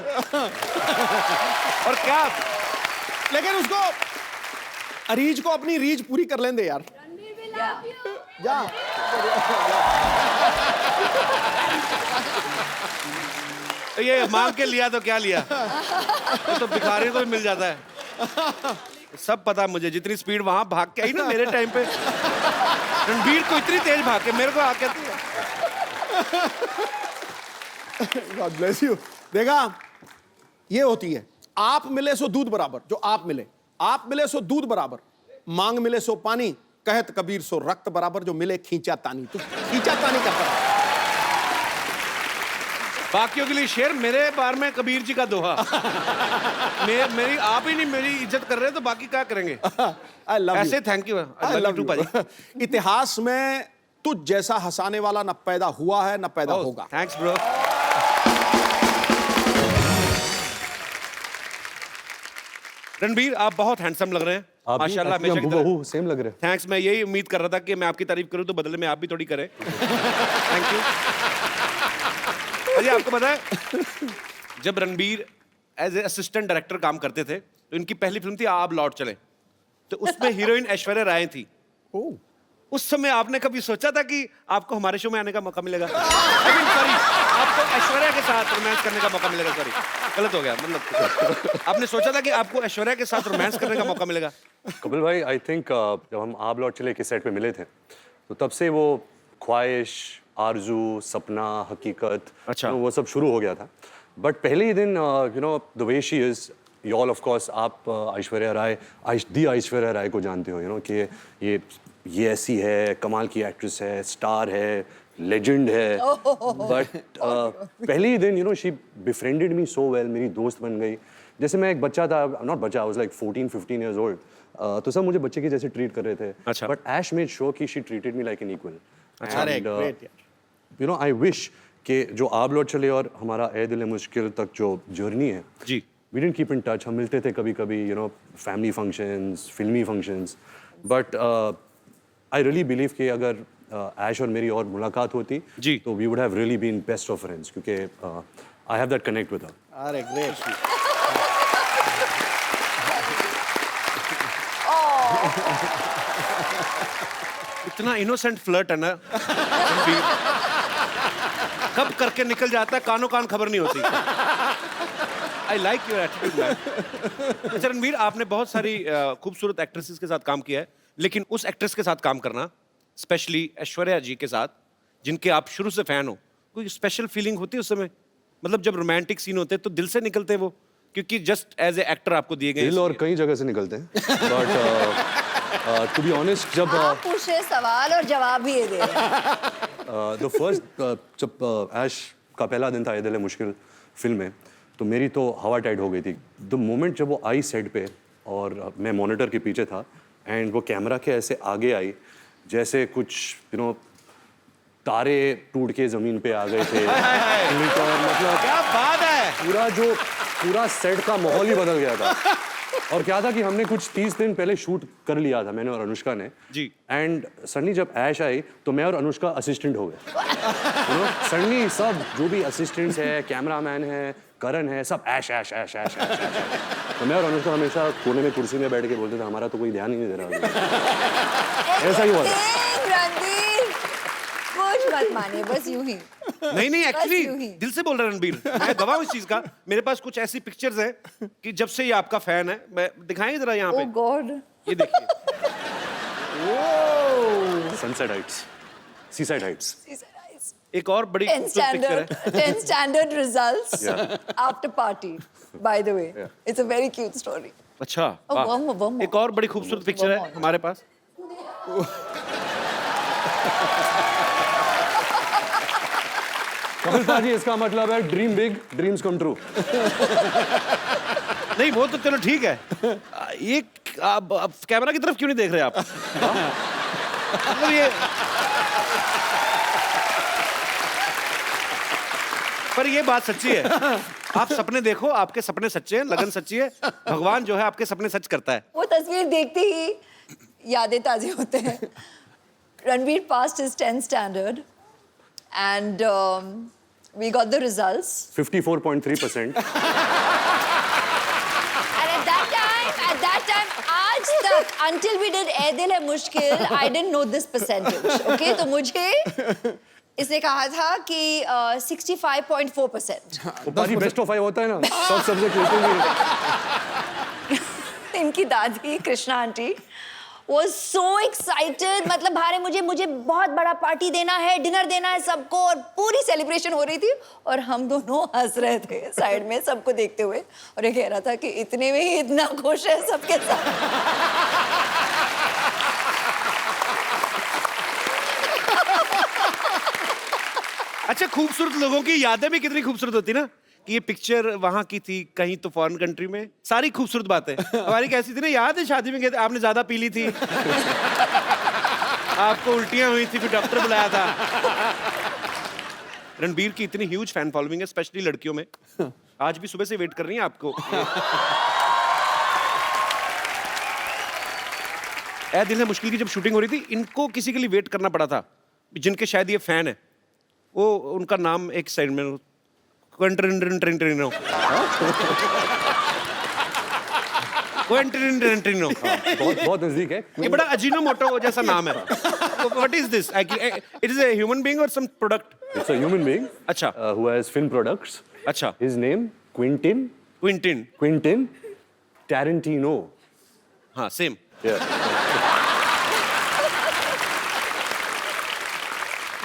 और क्या, लेकिन उसको अरीज को अपनी रीज पूरी कर लेंदे यार। जा। ये मांग के लिया तो क्या लिया? ये तो भिखारी को भी मिल जाता है। सब पता मुझे, जितनी स्पीड वहां भाग के आई ना मेरे टाइम पे, रणबीर को इतनी तेज भाग के मेरे को आके God bless you. देखा, ये होती है आप मिले सो दूध बराबर। जो आप मिले सो दूध बराबर, मांग मिले सो पानी, कहत कबीर सो रक्त बराबर। जो मिले खींचा तानी, तू खींचा तानी करता है। बाकियों के लिए शेर, मेरे बार में कबीर जी का दोहा। मेरी आप ही नहीं मेरी इज्जत कर रहे तो बाकी क्या करेंगे? आई लव ऐसे thank you, I love you भाई। इतिहास में तुझ जैसा हंसाने वाला न पैदा हुआ है न पैदा होगा। Thanks bro. रणबीर, आप बहुत हैंडसम लग रहे हैं आप माशाल्लाह। भी हमेशा की तरह। बहू सेम लग रहे हैं। थैंक्स, मैं यही उम्मीद कर रहा था कि मैं आपकी तारीफ करूं तो बदले में आप भी थोड़ी करें। Thank you. अरे आपको पता है, जब Ranbir as a assistant director काम करते थे तो इनकी पहली फिल्म थी आप लौट चले, तो उसमें हीरोइन ऐश्वर्या राय थी। उस समय आपने कभी सोचा था कि आपको हमारे शो में आने का मौका मिलेगा? सॉरी, आपको ऐश्वर्या के साथ रोमांस करने का मौका मिलेगा। सॉरी, गलत हो गया। मतलब आपने सोचा था कि आपको ऐश्वर्या के साथ रोमांस करने का मौका मिलेगा? कपिल भाई, आई थिंक जब हम आप लौट चले के सेट पे मिले थे तो तब से वो ख्वाहिश, आरजू, सपना, हकीकत, अच्छा। वो सब शुरू हो गया था। बट पहले ही दिन you know the way she is, you all of course आप ऐश्वर्या राय, ऐश्वर्या राय को जानते हो, यू नो कि ये ऐसी है, कमाल की एक्ट्रेस है, स्टार है, लेजेंड है। बट पहले ही दिन you know she befriended me so well, मेरी दोस्त बन गई। जैसे मैं एक बच्चा था, नॉट बच्चा, I was like 14-15 years old, तो सब मुझे बच्चे के जैसे ट्रीट कर रहे थे। अच्छा। बट ऐश मेड श्योर कि she treated me like an equal. अरे ग्रेट यार। यू नो आई विश कि जो आप लौट चले और हमारा ए दिल मुश्किल तक जो जर्नी है, जी, we didn't keep in touch. हम मिलते थे कभी कभी, यू नो फैमिली फंक्शंस, फिल्मी functions. But I really believe कि अगर ऐश और मेरी और मुलाकात होती जी, तो we would have really been best of friends, क्योंकि I have that connect with her. अरे ग्रेट। इतना इनोसेंट फ्लर्ट है ना रणबीर, कब करके निकल जाता है, कानों कान खबर नहीं होती। I like your attitude man. अच्छा रणबीर, आपने बहुत सारी खूबसूरत एक्ट्रेसेस के साथ काम किया है, लेकिन उस एक्ट्रेस के साथ काम करना, स्पेशली ऐश्वर्या जी के साथ, जिनके आप शुरू से फैन हो, कोई स्पेशल फीलिंग होती है उस समय? मतलब जब रोमांटिक सीन होते हैं तो दिल से निकलते हैं वो, क्योंकि जस्ट एज ए एक्टर आपको दिए गए दिल और कई जगह से निकलते हैं। बट टू बी ऑनेस्ट, जब आप पूछ रहे सवाल और जवाब भी ये दे रहे हैं। द फर्स्ट जब ऐश का पहला दिन था ये दिल है मुश्किल फिल्म में, तो मेरी तो हवा टाइट हो गई थी। द मोमेंट जब वो आई सेट पे और मैं मॉनिटर के पीछे था एंड वो कैमरा के ऐसे आगे आई जैसे कुछ यू नो तारे टूट के जमीन पे आ गए थे। मतलब क्या बात है। पूरा सेट का माहौल ही बदल गया था। और क्या था कि हमने कुछ 30 दिन पहले शूट कर लिया था, मैंने और अनुष्का ने जी। एंड सडनली जब ऐश आई तो मैं और अनुष्का असिस्टेंट हो गए। यू नो सडनली सब जो भी असिस्टेंट्स है, कैमरामैन है, करण है, सब ऐश ऐश ऐश ऐश ऐश ऐश। तो मैं और अनुष्का हमेशा कोने में कुर्सी में बैठ के बोलते थे हमारा तो कोई ध्यान ही नहीं दे रहा। ऐसा ही हुआ था। रणबीर, कुछ मत माने, बस यूं ही। नहीं नहीं, यूं एक्चुअली ही। दिल से बोल रहा है रणबीर, मैं गवाह हूं इस चीज का। मेरे पास कुछ ऐसी पिक्चर्स हैं कि जब से ये आपका फैन है, मैं दिखाएंगे जरा यहाँ ओह पे, गॉड। ये देखिए। Sunset Heights, seaside Heights. एक और बड़ी 10 खूबसूरत पिक्चर है। 10 standard results after party, by the way. It's a very cute story. अच्छा, Oh, वाह। one more. एक और बड़ी खूबसूरत पिक्चर है हमारे पास। कपिल पाजी, इसका मतलब है dream big, dreams come true. नहीं वो तो चलो ठीक है, ये आप कैमरा की तरफ क्यों नहीं देख रहे आप? मतलब ये, पर ये बात सच्ची है, आप सपने देखो, आपके सपने सच्चे हैं, लगन सच्ची है, भगवान जो है आपके सपने सच करता है। वो तस्वीर देखते ही यादें ताज़ी होते हैं। Ranveer passed his 10th standard and we got the results. 54.3%. And at that time, आज तक, until we did ए दिल है मुश्किल, I didn't know this percentage. Okay, तो मुझे इसने कहा था कि 65.4%. वो पाजी बेस्ट ऑफ 5 होता है ना, सब सब्जेक्ट लेते हैं। इनकी दादी Krishna aunty was so excited, मतलब भारे मुझे बहुत बड़ा पार्टी देना है, डिनर देना है सबको, और पूरी सेलिब्रेशन हो रही थी और हम दोनों हंस रहे थे साइड में सबको देखते हुए, और ये कह रहा था कि इतने में ही इतना खुश है सबके साथ। अच्छा, खूबसूरत लोगों की यादें भी कितनी खूबसूरत होती ना, कि ये पिक्चर वहां की थी, कहीं तो फॉरेन कंट्री में, सारी खूबसूरत बातें। हमारी कैसी थी ना, याद है शादी में गए थे, आपने ज्यादा पी ली थी, आपको उल्टियां हुई थी, फिर डॉक्टर बुलाया था। रणबीर की इतनी ह्यूज फैन फॉलोइंग है, स्पेशली लड़कियों में। आज भी सुबह से वेट कर रही हैं आपको। ए दिल है मुश्किल की जब शूटिंग हो रही थी, इनको किसी के लिए वेट करना पड़ा था, जिनके शायद ये फैन है, वो उनका नाम एक साइड में क्वेंटिनो। बहुत नजदीक है। ये बड़ा अजीनोमोटो जैसा नाम है। What is this? It is a human being और some product? It's a human being. अच्छा। Who has film products. अच्छा। His name Quentin. Quentin Tarantino. हाँ, सेम। Yeah.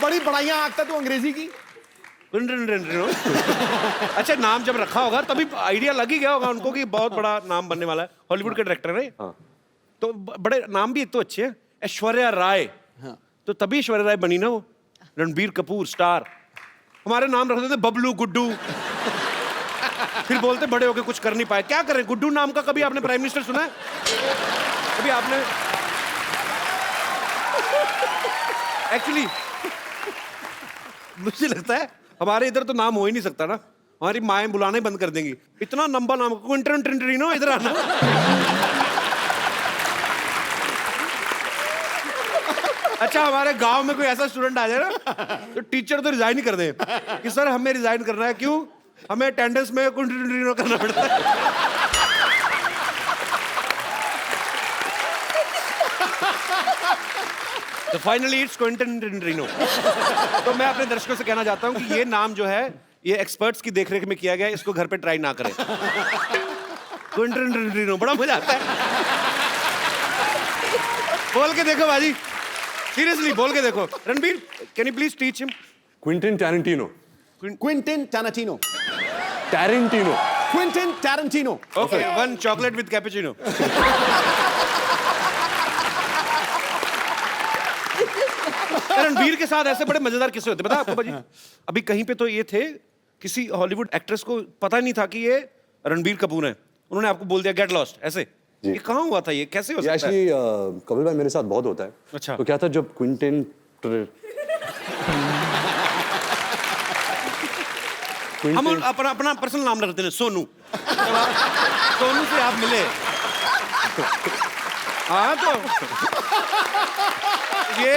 बड़ी बड़ाइयां आंकता तू अंग्रेजी की। अच्छा, नाम जब रखा होगा तभी आइडिया लग ही गया होगा उनको कि बहुत बड़ा नाम बनने वाला है। हॉलीवुड के डायरेक्टर है। हाँ। तो बड़े नाम भी एक तो अच्छे हैं। ऐश्वर्या राय। हाँ। तो तभी ऐश्वर्या राय बनी ना वो। रणबीर कपूर स्टार। हमारे नाम रख देते बबलू, गुड्डू। फिर बोलते बड़े होके कुछ कर नहीं पाए। क्या करें? गुड्डू नाम का कभी आपने प्राइम मिनिस्टर सुना है? कभी आपने? एक्चुअली मुझे लगता है हमारे इधर तो नाम हो ही नहीं सकता ना, हमारी माएं बुलाना ही बंद कर देंगी। इतना लंबा नाम, क्विंटिनो, इधर आना। अच्छा, हमारे गांव में कोई ऐसा स्टूडेंट आ जाए ना, तो टीचर तो रिजाइन ही कर दे कि सर हमें रिजाइन करना है। क्यों? हमें अटेंडेंस में क्विंटिनो करना पड़ता है। तो फाइनली इट्स क्विंटिनो। तो मैं अपने दर्शकों से कहना चाहता हूं कि ये नाम जो है, ये एक्सपर्ट्स की देखरेख में किया गया है, इसको घर पे ट्राई ना करें। क्विंटिनो बड़ा मजा आता है। बोल के देखो बाजी, सीरियसली बोल के देखो। Ranbir, can you please teach him? Quentin Tarantino. Quentin Tarantino. Tarantino. Quentin Tarantino. Okay, one chocolate with cappuccino. Ranbir के साथ ऐसे बड़े मजेदार किस्से होते, पता है आपको बाजी? अभी कहीं पे तो ये थे, किसी हॉलीवुड एक्ट्रेस को पता ही नहीं था कि ये रणबीर कपूर है। उन्होंने आपको बोल दिया गेट लॉस्ट, ऐसे। ये कहाँ हुआ था? ये कैसे हो ये सकता है? एक्चुअली कपिल भाई मेरे साथ बहुत होता है। अच्छा। तो क्या था, जब क्विंटिन हम अपना अपना पर्सनल नाम रखते हैं, सोनू। सोनू से आप मिले। हाँ, तो ये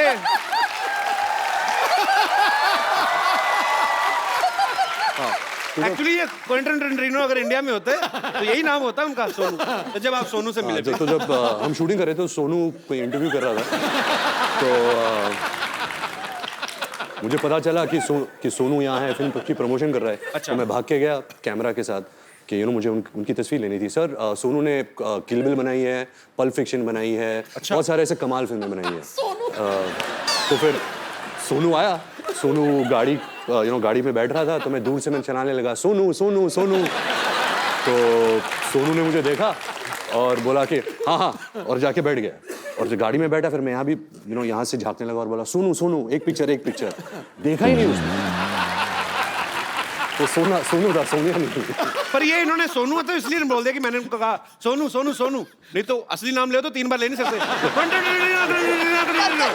एक्चुअली ये क्विंटिनो अगर इंडिया में होते तो यही नाम होता उनका, सोनू। तो जब आप सोनू से मिले, तो जब हम शूटिंग कर रहे थे तो सोनू कोई इंटरव्यू कर रहा था, तो मुझे पता चला कि सोनू यहाँ है, फिल्म की प्रमोशन कर रहा है। अच्छा। तो मैं भाग के गया कैमरा के साथ कि मुझे उनकी तस्वीर लेनी थी। सर, सोनू ने किल बिल बनाई है, पल्प फिक्शन बनाई है, बहुत सारे ऐसे कमाल फिल्में बनाई है। तो फिर सोनू आया, सोनू गाड़ी में बैठ रहा था, तो मैं दूर से चलाने लगा, सोनू सोनू सोनू। तो सोनू ने मुझे देखा और बोला कि हाँ हाँ, और जाके बैठ गया। और जब गाड़ी में बैठा, फिर मैं यहाँ भी यहाँ से झांकने लगा और बोला, सोनू सोनू, एक पिक्चर। देखा ही नहीं उसने। तो सोनू था, सोनिया नहीं। पर ये इन्होंने सोनू है तो इसलिए बोल दिया कि मैंने उनको कहा सोनू सोनू सोनू, नहीं तो असली नाम ले तो 3 बार ले नहीं सकते।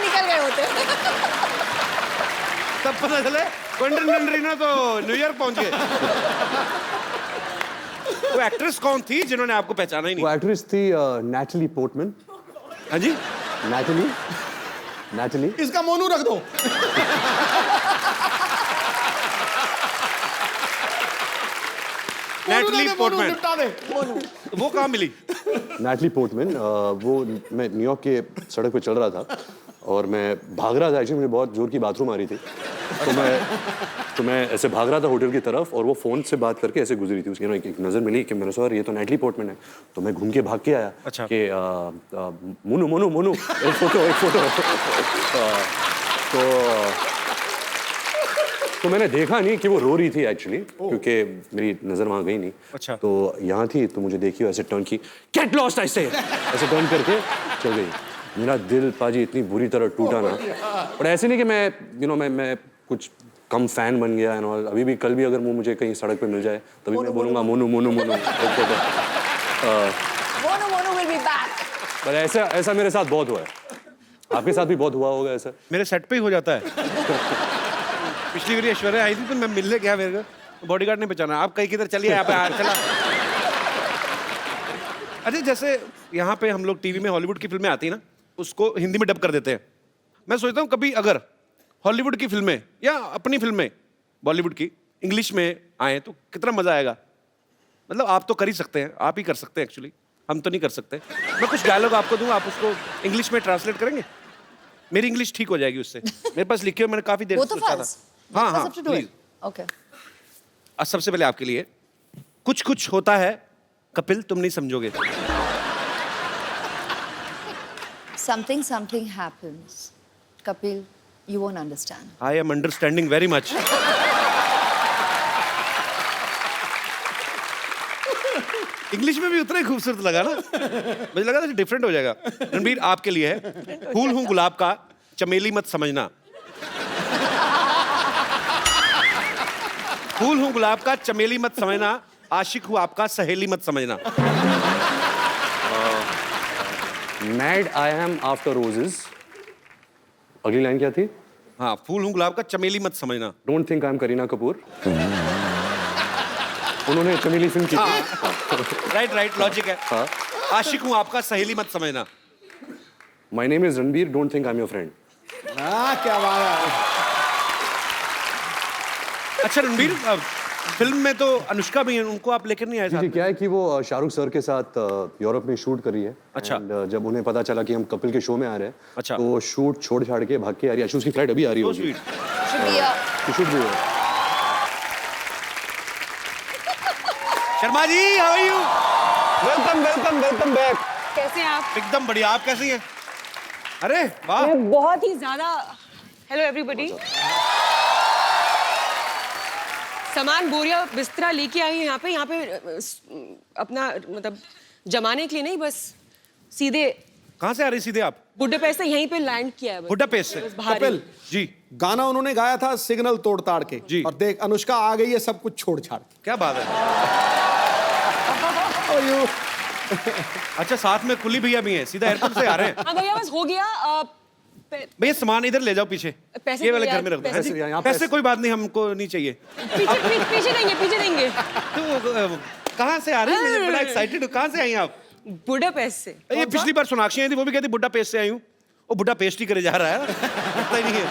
निकल गए होते। तब पता चले क्विंटिनो तो न्यूयॉर्क पहुंच गए। वो एक्ट्रेस कौन थी जिन्होंने आपको पहचाना ही नहीं? वो एक्ट्रेस थी नैटली पोर्टमैन। हाँ जी, नैटली। इसका मोनू रख दो। Natalie Portman. निपटा दे। वो कहाँ मिली? नैटली पोर्टमैन, वो मैं न्यूयॉर्क के सड़क पे चल रहा था और मैं भाग रहा था। एक्चुअली मुझे बहुत जोर की बाथरूम आ रही थी, तो मैं ऐसे भाग रहा था होटल की तरफ, और वो फ़ोन से बात करके ऐसे गुजरी थी। उसकी एक नज़र मिली कि मेरे सर ये तो नैटली पोर्टमैन है। तो मैं घूम के भाग के आया। अच्छा। कि मोनू मोनू मोनू, एक फोटो। तो मैंने देखा नहीं कि वो रो रही थी एक्चुअली, क्योंकि मेरी नज़र वहाँ गई नहीं। अच्छा। तो यहाँ थी, तो मुझे देखी, ऐसे टर्न की, गेट लॉस्ट, ऐसे टर्न करके चल गई। मेरा दिल पाजी इतनी बुरी तरह टूटा ना। और ऐसे नहीं कि मैं मैं कुछ कम फैन बन गया एंड ऑल। अभी भी कल भी अगर वो मुझे कहीं सड़क पे मिल जाए तभी मैं बोलूँगा Monu Monu Monu. Mono Mono will be back. पर ऐसा मेरे साथ बहुत हुआ है, आपके साथ भी बहुत हुआ होगा ऐसा। मेरे सेट पे ही हो जाता है। पिछली बार ऐश्वर्या आई थी तो मैं मिलने गया, मेरे को बॉडीगार्ड ने पहचाना, आप कहीं किधर चलिए यहाँ पे चला। अच्छा, जैसे यहाँ पे हम लोग टीवी में हॉलीवुड की फिल्में आती है ना, उसको हिंदी में डब कर देते हैं। मैं सोचता हूँ कभी अगर हॉलीवुड की फिल्में या अपनी फिल्में बॉलीवुड की इंग्लिश में आए तो कितना मजा आएगा। मतलब आप तो कर ही सकते हैं, आप ही कर सकते हैं एक्चुअली, हम तो नहीं कर सकते। मैं कुछ डायलॉग आपको दूंगा, आप उसको इंग्लिश में ट्रांसलेट करेंगे, मेरी इंग्लिश ठीक हो जाएगी उससे। मेरे पास लिखे हुए, मैंने काफी देर से Both of सोचा था। us. हाँ Both of हाँ us have to do it. Please. Okay. आज सबसे पहले आपके लिए कुछ कुछ होता है कपिल, तुम नहीं समझोगे। Something happens. Kapil, you won't understand. I am understanding very much. English में भी उतना ही खूबसूरत लगा ना, मुझे लगा था डिफरेंट हो जाएगा। रणबीर आपके लिए है, फूल हूँ गुलाब का, चमेली मत समझना। फूल हूँ गुलाब का, चमेली मत समझना, आशिक हूँ आपका, सहेली मत समझना। Mad I am after roses, अगली लाइन क्या थी? हाँ, फूल हूँ गुलाब का, चमेली मत समझना। Don't think I am Kareena Kapoor. उन्होंने चमेली फिल्म की थी। राइट, लॉजिक है। हाँ। आशिक हूँ आपका, सहेली मत समझना। My name is Ranbir, don't think I am your friend. क्या बात है। अच्छा रणबीर, फिल्म में तो अनुष्का भी है, उनको आप लेकर नहीं आए साथ जी, में? क्या है कि वो शाहरुख सर के साथ यूरोप में शूट कर रही है। अच्छा। And, जब उन्हें पता चला कि हम कपिल के शो में आ रहे हैं, अच्छा। तो वो शूट छोड़ छाड़ के भाग के आ रही है। उसकी फ्लाइट अभी आ रही So होगी। sweet. Should be a shoot भी है। Sharma ji, how are you? Welcome back. कैसे हैं आप? एकदम बढ़िया, आप कैसी हैं? अरे वाह, बहुत ही ज्यादा। Hello everybody. सामान बोरिया बिस्तरा लेके आई हैं यहाँ पे अपना मतलब जमाने के लिए नहीं, बस सीधे कहाँ से आ रही सीधे आप? बुडापेस्ट से यहीं पे लैंड किया है बस। बुडापेस्ट से? बस बाहर ही। कपिल, जी, गाना उन्होंने गाया था सिग्नल तोड़ ताड़ के, जी। और देख अनुष्का आ गई है सब कुछ छोड़ छाड़ के। क्या बात है। अच्छा, साथ में कुली भैया भी हैं, सीधा एयरपोर्ट से आ रहे हैं। हाँ भैया, बस हो गया। भैया सामान इधर ले जाओ पीछे, पैसे ये वाले भैया, घर में रख दो। पैसे यहाँ पैसे कोई बात नहीं, हमको नहीं चाहिए। पीछे देंगे। तो कहाँ से आ रही है? मैं बड़ा एक्साइटेड हूँ। कहाँ से आई आप? बुडापेस्ट से। ये पिछली बार सोनाक्षी आई थी, वो भी कहती बुड्ढा पेस्ट से आई हूँ। वो बुड्ढा पेस्ट ही करे जा रहा है, पता ही नहीं है।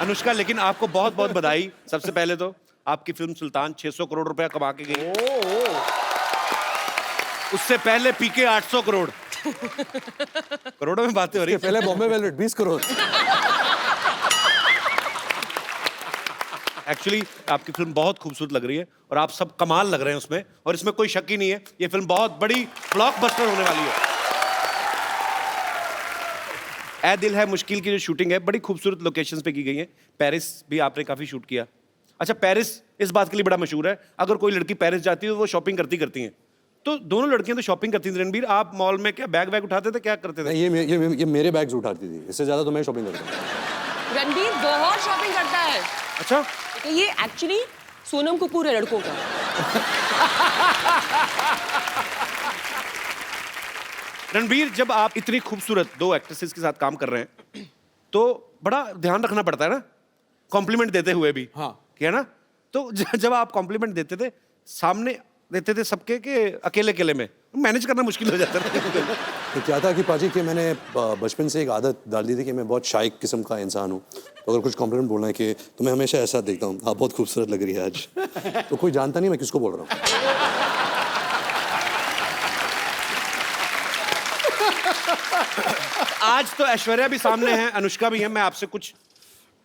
अनुष्का, लेकिन आपको बहुत बहुत बधाई। सबसे पहले तो आपकी फिल्म सुल्तान 600 करोड़ रुपया कमा के गई। उससे पहले पीके 800 करोड़। करोड़ों में बातें हो रही है। पहले बॉम्बे वेलवेट 20 करोड़। एक्चुअली आपकी फिल्म बहुत खूबसूरत लग रही है और आप सब कमाल लग रहे हैं उसमें, और इसमें कोई शक ही नहीं है, ये फिल्म बहुत बड़ी ब्लॉकबस्टर होने वाली है। ऐ दिल है मुश्किल की जो शूटिंग है बड़ी खूबसूरत लोकेशंस पे की गई है। पेरिस भी आपने काफी शूट किया। अच्छा, पेरिस इस बात के लिए बड़ा मशहूर है, अगर कोई लड़की पेरिस जाती है तो वो शॉपिंग करती हैं। तो दोनों लड़कियां तो शॉपिंग करती थी। रणबीर, आप मॉल में क्या बैग उठाते थे, क्या करते थे? ये मेरे बैग्स उठाती थी, इससे ज्यादा तो मैं शॉपिंग करता हूँ। रणबीर बहुत शॉपिंग करता है। अच्छा, तो ये एक्चुअली सोनम कपूर है लड़कों का। रणबीर, जब आप इतनी खूबसूरत दो एक्ट्रेसेस के साथ काम कर रहे हैं तो बड़ा ध्यान रखना पड़ता है ना, कॉम्प्लीमेंट देते हुए भी। हाँ। क्या ना, तो जब आप कॉम्प्लीमेंट देते थे, सामने देते थे सबके के अकेले में, मैनेज करना मुश्किल हो जाता था। तो क्या था कि पाजी कि मैंने बचपन से एक आदत डाल दी थी कि मैं बहुत शाय किस्म का इंसान हूँ। तो अगर कुछ कॉम्प्लीमेंट बोलना है कि तो मैं हमेशा ऐसा देखता हूँ, आप बहुत खूबसूरत लग रही है आज। तो कोई जानता नहीं मैं किसको बोल रहा हूँ। आज तो ऐश्वर्या भी सामने है, अनुष्का भी है। मैं आपसे कुछ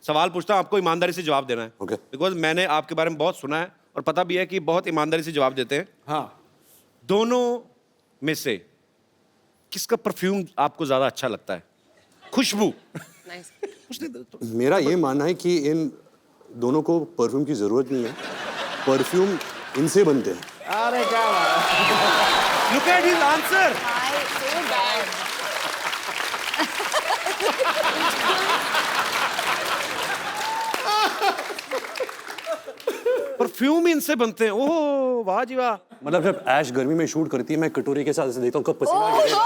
सवाल पूछता हूँ, आपको ईमानदारी से जवाब देना है। Okay. बिकॉज मैंने आपके बारे में बहुत सुना है और पता भी है कि बहुत ईमानदारी से जवाब देते हैं। हाँ, दोनों में से किसका परफ्यूम आपको ज्यादा अच्छा लगता है? खुशबू। नाइस। मेरा ये मानना है कि इन दोनों को परफ्यूम की जरूरत नहीं है, परफ्यूम इनसे बनते हैं। अरे क्या बात है। Look at his answer. so bad. Perfume ही इनसे बनते हैं। ओह वाह जी वाह। मतलब जब ऐश गर्मी में शूट करती है, मैं कटोरे के साथ ऐसे देखता हूँ कब पसीना गिरेगा।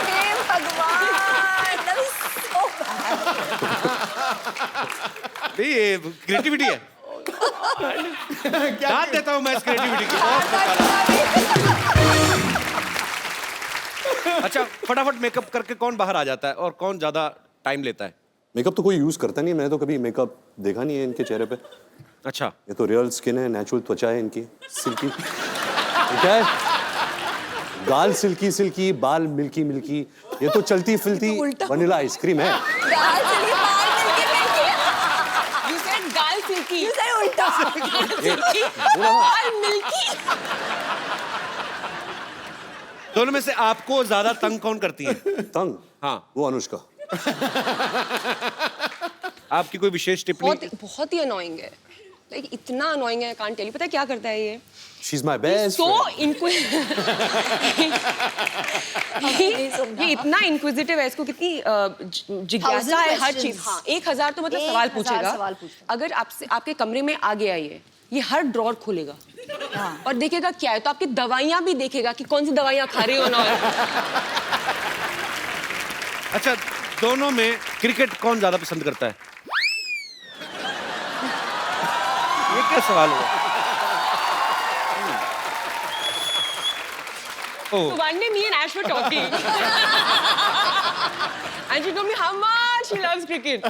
हे भगवान, that is so bad. ये क्रिएटिविटी है। दाद देता हूँ मैं इस क्रिएटिविटी की। अच्छा, फटाफट मेकअप करके कौन बाहर आ जाता है और कौन ज्यादा टाइम लेता है? मेकअप तो कोई यूज करता नहीं है, मैंने तो कभी मेकअप देखा नहीं है इनके चेहरे पे। अच्छा, ये तो रियल स्किन है, नेचुरल त्वचा है इनकी, सिल्की। ये क्या है? गाल सिल्की सिल्की, बाल मिल्की मिल्की, ये तो चलती फिरती वनीला आइसक्रीम है। गाल चली, बाल मिलके मिलके। You said गाल सिल्की। You said उल्टा। गाल मिल्की। दोनों में से आपको ज्यादा तंग कौन करती है? तंग? हाँ। वो अनुष्का। आपकी कोई विशेष टिप्पणी? बहुत ही अनोइंग है, लाइक इतना अनोइंग है, कांट टेल यू। पता है क्या करता है ये? She's my best So friend. ये इतना इंक्विजिटिव है, इसको कितनी जिज्ञासा है हर चीज। हाँ, 1000 तो मतलब सवाल 1000 पूछेगा। सवाल पूछता। अगर आपसे आपके कमरे में आ गया ये हर ड्रॉर खोलेगा और देखेगा क्या है, तो आपकी दवाइयां भी देखेगा कि कौन सी दवाइयां खा रही हो ना। अच्छा, दोनों में क्रिकेट कौन ज्यादा पसंद करता है? ये क्या सवाल हुआ? So one day me and Ash were talking and she told me how much she loves cricket.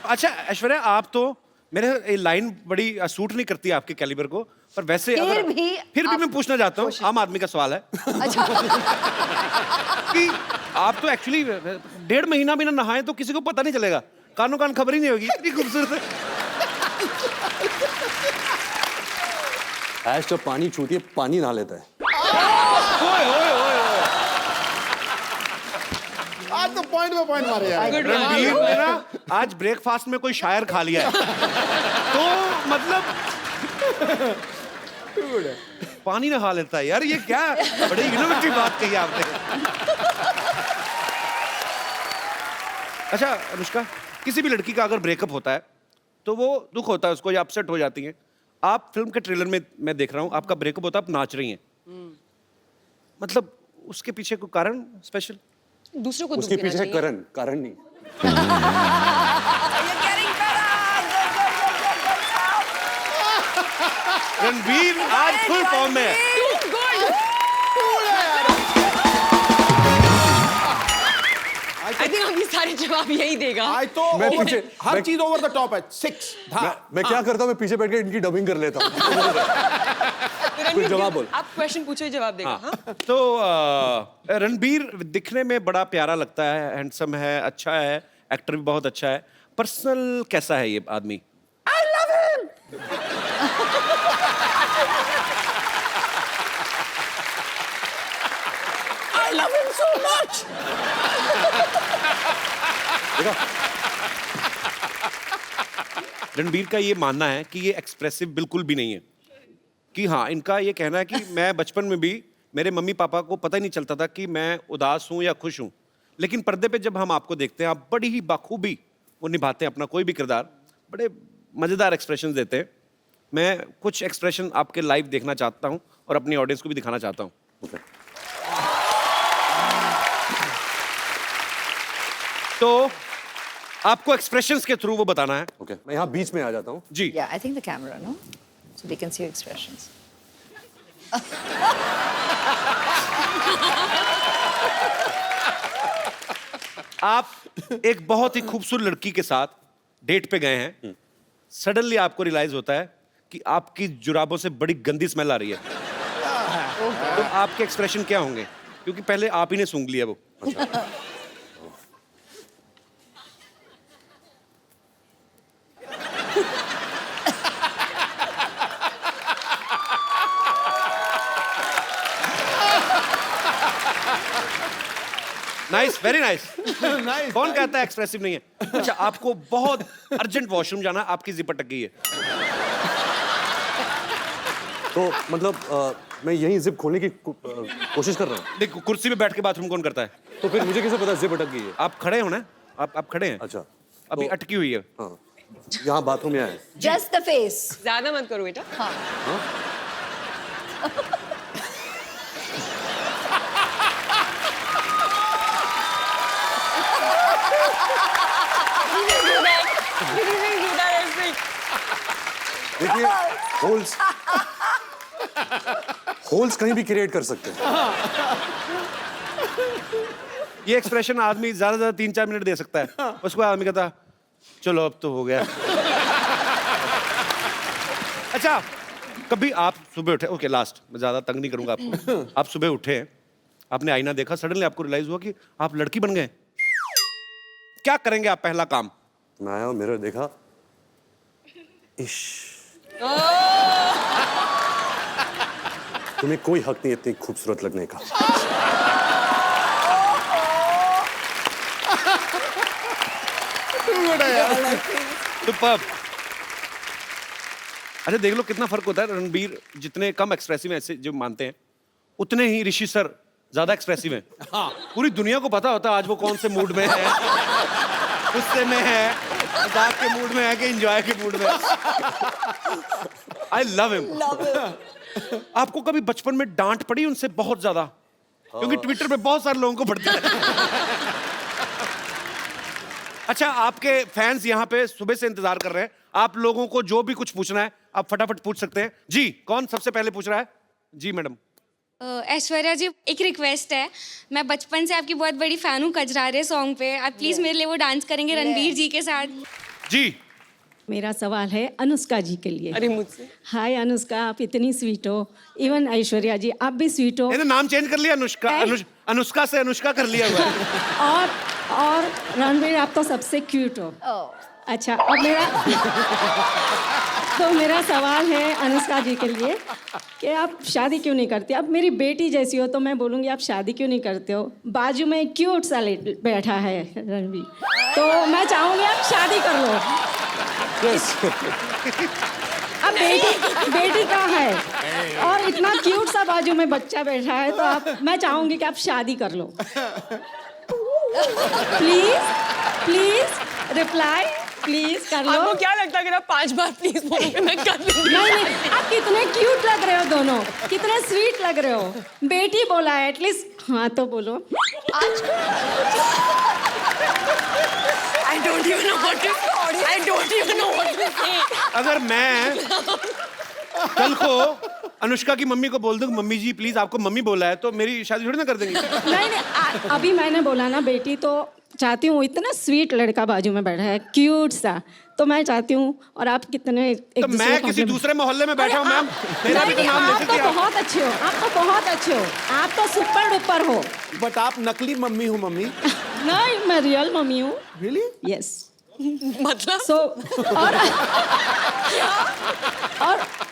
अच्छा ऐश्वर्या, आप तो मेरे ये लाइन बड़ी सूट नहीं करती आपके कैलिबर को, पर वैसे फिर भी मैं पूछना चाहता हूँ, आम आदमी का सवाल है। अच्छा। कि आप तो एक्चुअली 1.5 महीना भी ना नहाए तो किसी को पता नहीं चलेगा, कानों कान खबर ही नहीं होगी, इतनी खूबसूरत है। ऐश जब पानी छूती है, पानी नहा लेता है। ओए ओए ओए ओए। आज तो पॉइंट पे पॉइंट मारे यार। रणबीर ने ना आज ब्रेकफास्ट में कोई शायर खा लिया है, तो मतलब पानी नहा लेता है यार, ये क्या बड़ी इनोवेटिव बात कही आपने। अच्छा अनुष्का, किसी भी लड़की का अगर ब्रेकअप होता है तो वो दुख होता है उसको, या अपसेट हो जाती है। आप फिल्म के ट्रेलर में मैं देख रहा हूँ आपका ब्रेकअप होता है, आप नाच रही हैं, मतलब उसके पीछे कोई कारण स्पेशल? दूसरों को दुख उसके देना पीछे चाहिए। कारण नहीं। रणबीर आज फुल फॉर्म में है। I think अभी सारे जवाब यही देगा। आज तो मैं पीछे हर चीज ओवर द टॉप है। 6 मैं क्या करता हूँ, मैं पीछे बैठ के इनकी डबिंग कर लेता हूँ। कुछ जवाब बोल। आप क्वेश्चन पूछो, जवाब देगा। हाँ? तो रणबीर दिखने में बड़ा प्यारा लगता है, हैंडसम है, अच्छा है, एक्टर भी बहुत अच्छा है। पर्सनल कैसा है ये आदमी? I love him. I love him so much. Ranbir का ये मानना है कि ये एक्सप्रेसिव बिल्कुल भी नहीं है, कि हाँ, इनका ये कहना है कि मैं बचपन में भी मेरे मम्मी पापा को पता ही नहीं चलता था कि मैं उदास हूँ या खुश हूँ, लेकिन पर्दे पे जब हम आपको देखते हैं आप बड़ी ही बाखूबी वो निभाते हैं अपना कोई भी किरदार, बड़े मज़ेदार एक्सप्रेशन देते हैं। मैं कुछ एक्सप्रेशन आपके लाइव देखना चाहता हूँ और अपनी ऑडियंस को भी दिखाना चाहता हूँ। तो आपको एक्सप्रेशंस के थ्रू वो बताना है। ओके, मैं यहाँ बीच में आ जाता हूँ। जी। Yeah, I think the camera, no? So they can see your expressions. आप एक बहुत ही खूबसूरत लड़की के साथ डेट पे गए हैं, सडनली आपको रियलाइज होता है कि आपकी जुराबों से बड़ी गंदी स्मेल आ रही है, तो आपके एक्सप्रेशन क्या होंगे? क्योंकि पहले आप ही ने सूंघ लिया वो। Nice, very nice. कौन कहता है एक्सप्रेसिव नहीं है? अच्छा, आपको बहुत अर्जेंट वॉशरूम जाना, आपकी जिप अटक गई है, तो मतलब मैं यही जिप खोलने की कोशिश कर रहा हूँ। देखो कुर्सी पे बैठ के बाथरूम कौन करता है? तो फिर मुझे कैसे पता जिप अटक गई है? आप खड़े हो ना, आप खड़े हैं अच्छा अभी तो- अटकी हुई है हाँ यहाँ बाथरूम यहाँ है जस्ट द फेस. ज्यादा मत करो बेटा. देखिए होल्स होल्स कहीं भी क्रिएट कर सकते हैं ये एक्सप्रेशन आदमी ज्यादा से ज्यादा 3-4 मिनट दे सकता है उसको आदमी कहता चलो अब तो हो गया. अच्छा कभी आप सुबह उठे ओके लास्ट मैं ज्यादा तंग नहीं करूंगा आपको. आप सुबह उठे आपने आईना देखा सडनली आपको रियलाइज हुआ कि आप लड़की बन गए. क्या करेंगे आप पहला काम? मैं आया मिरर देखा इश तुम्हें कोई हक नहीं इतनी खूबसूरत लगने का. सुपर्ब. अच्छा देख लो कितना फर्क होता है. रणबीर जितने कम एक्सप्रेसिव ऐसे जो मानते हैं उतने ही ऋषि सर ज्यादा एक्सप्रेसिव हैं. पूरी दुनिया को पता होता है आज वो कौन से मूड में है, गुस्से में है, मजाक के मूड में है कि एंजॉय के मूड में. I love him. आपको कभी बचपन में डांट पड़ी उनसे बहुत ज्यादा? क्योंकि ट्विटर पे बहुत सारे लोगों को पड़ती है. अच्छा आपके फैंस यहाँ पे सुबह से इंतजार कर रहे हैं. आप लोगों को जो भी कुछ पूछना है आप फटाफट पूछ सकते हैं. जी कौन सबसे पहले पूछ रहा है? जी मैडम. ऐश्वर्या जी एक रिक्वेस्ट है. मैं बचपन से आपकी बहुत बड़ी फैन हूँ कजरारे सॉन्ग पे. आप प्लीज मेरे लिए वो डांस करेंगे रणबीर जी के साथ. जी मेरा सवाल है अनुष्का जी के लिए. अरे मुझसे हाय अनुष्का, आप इतनी स्वीट हो. इवन ऐश्वर्या जी आप भी स्वीट हो. मैंने नाम चेंज कर लिया अनुष्का. अनुष्का से अनुष्का कर लिया हुआ है. और रणबीर आप तो सबसे क्यूट हो. अच्छा अब मेरा सवाल है अनुष्का जी के लिए कि आप शादी क्यों नहीं करती. अब मेरी बेटी जैसी हो तो मैं बोलूँगी आप शादी क्यों नहीं करते हो. बाजू में क्यूट सा बैठा है रणबीर, तो मैं चाहूँगी आप शादी कर लो. अब बेटी कहाँ है और इतना क्यूट सा बाजू में बच्चा बैठा है, तो आप मैं चाहूँगी कि आप शादी कर लो. प्लीज रिप्लाई प्लीज कर लो. आपको क्या लगता है अगर आप 5 बार प्लीज बोलोगे मैं कर लूंगी? नहीं आप कितने क्यूट लग रहे हो दोनों, कितने स्वीट लग रहे हो. बेटी बोला है एटलीस्ट हाँ तो बोलो. I don't even know what to say. अगर मैं कल को अनुष्का की मम्मी को बोल दूं मम्मी जी प्लीज आपको मम्मी बोला है तो मेरी शादी थोड़ी ना कर देंगी. नहीं अभी मैंने बोला ना बेटी तो चाहती हूँ. इतना स्वीट लड़का बाजू में बैठा है क्यूट सा, तो मैं चाहती हूँ. और आप कितने तो मैं किसी दूसरे मोहल्ले में बैठा हूँ मैम. मेरा भी तो नाम आप ले तो सकती हैं. बहुत अच्छे हो. आप तो बहुत अच्छे हो. आप तो सुपर डुपर हो. बट आप नकली मम्मी हो मम्मी. नहीं मैं रियल मम्मी हूँ. रियली? यस. मतलब सो और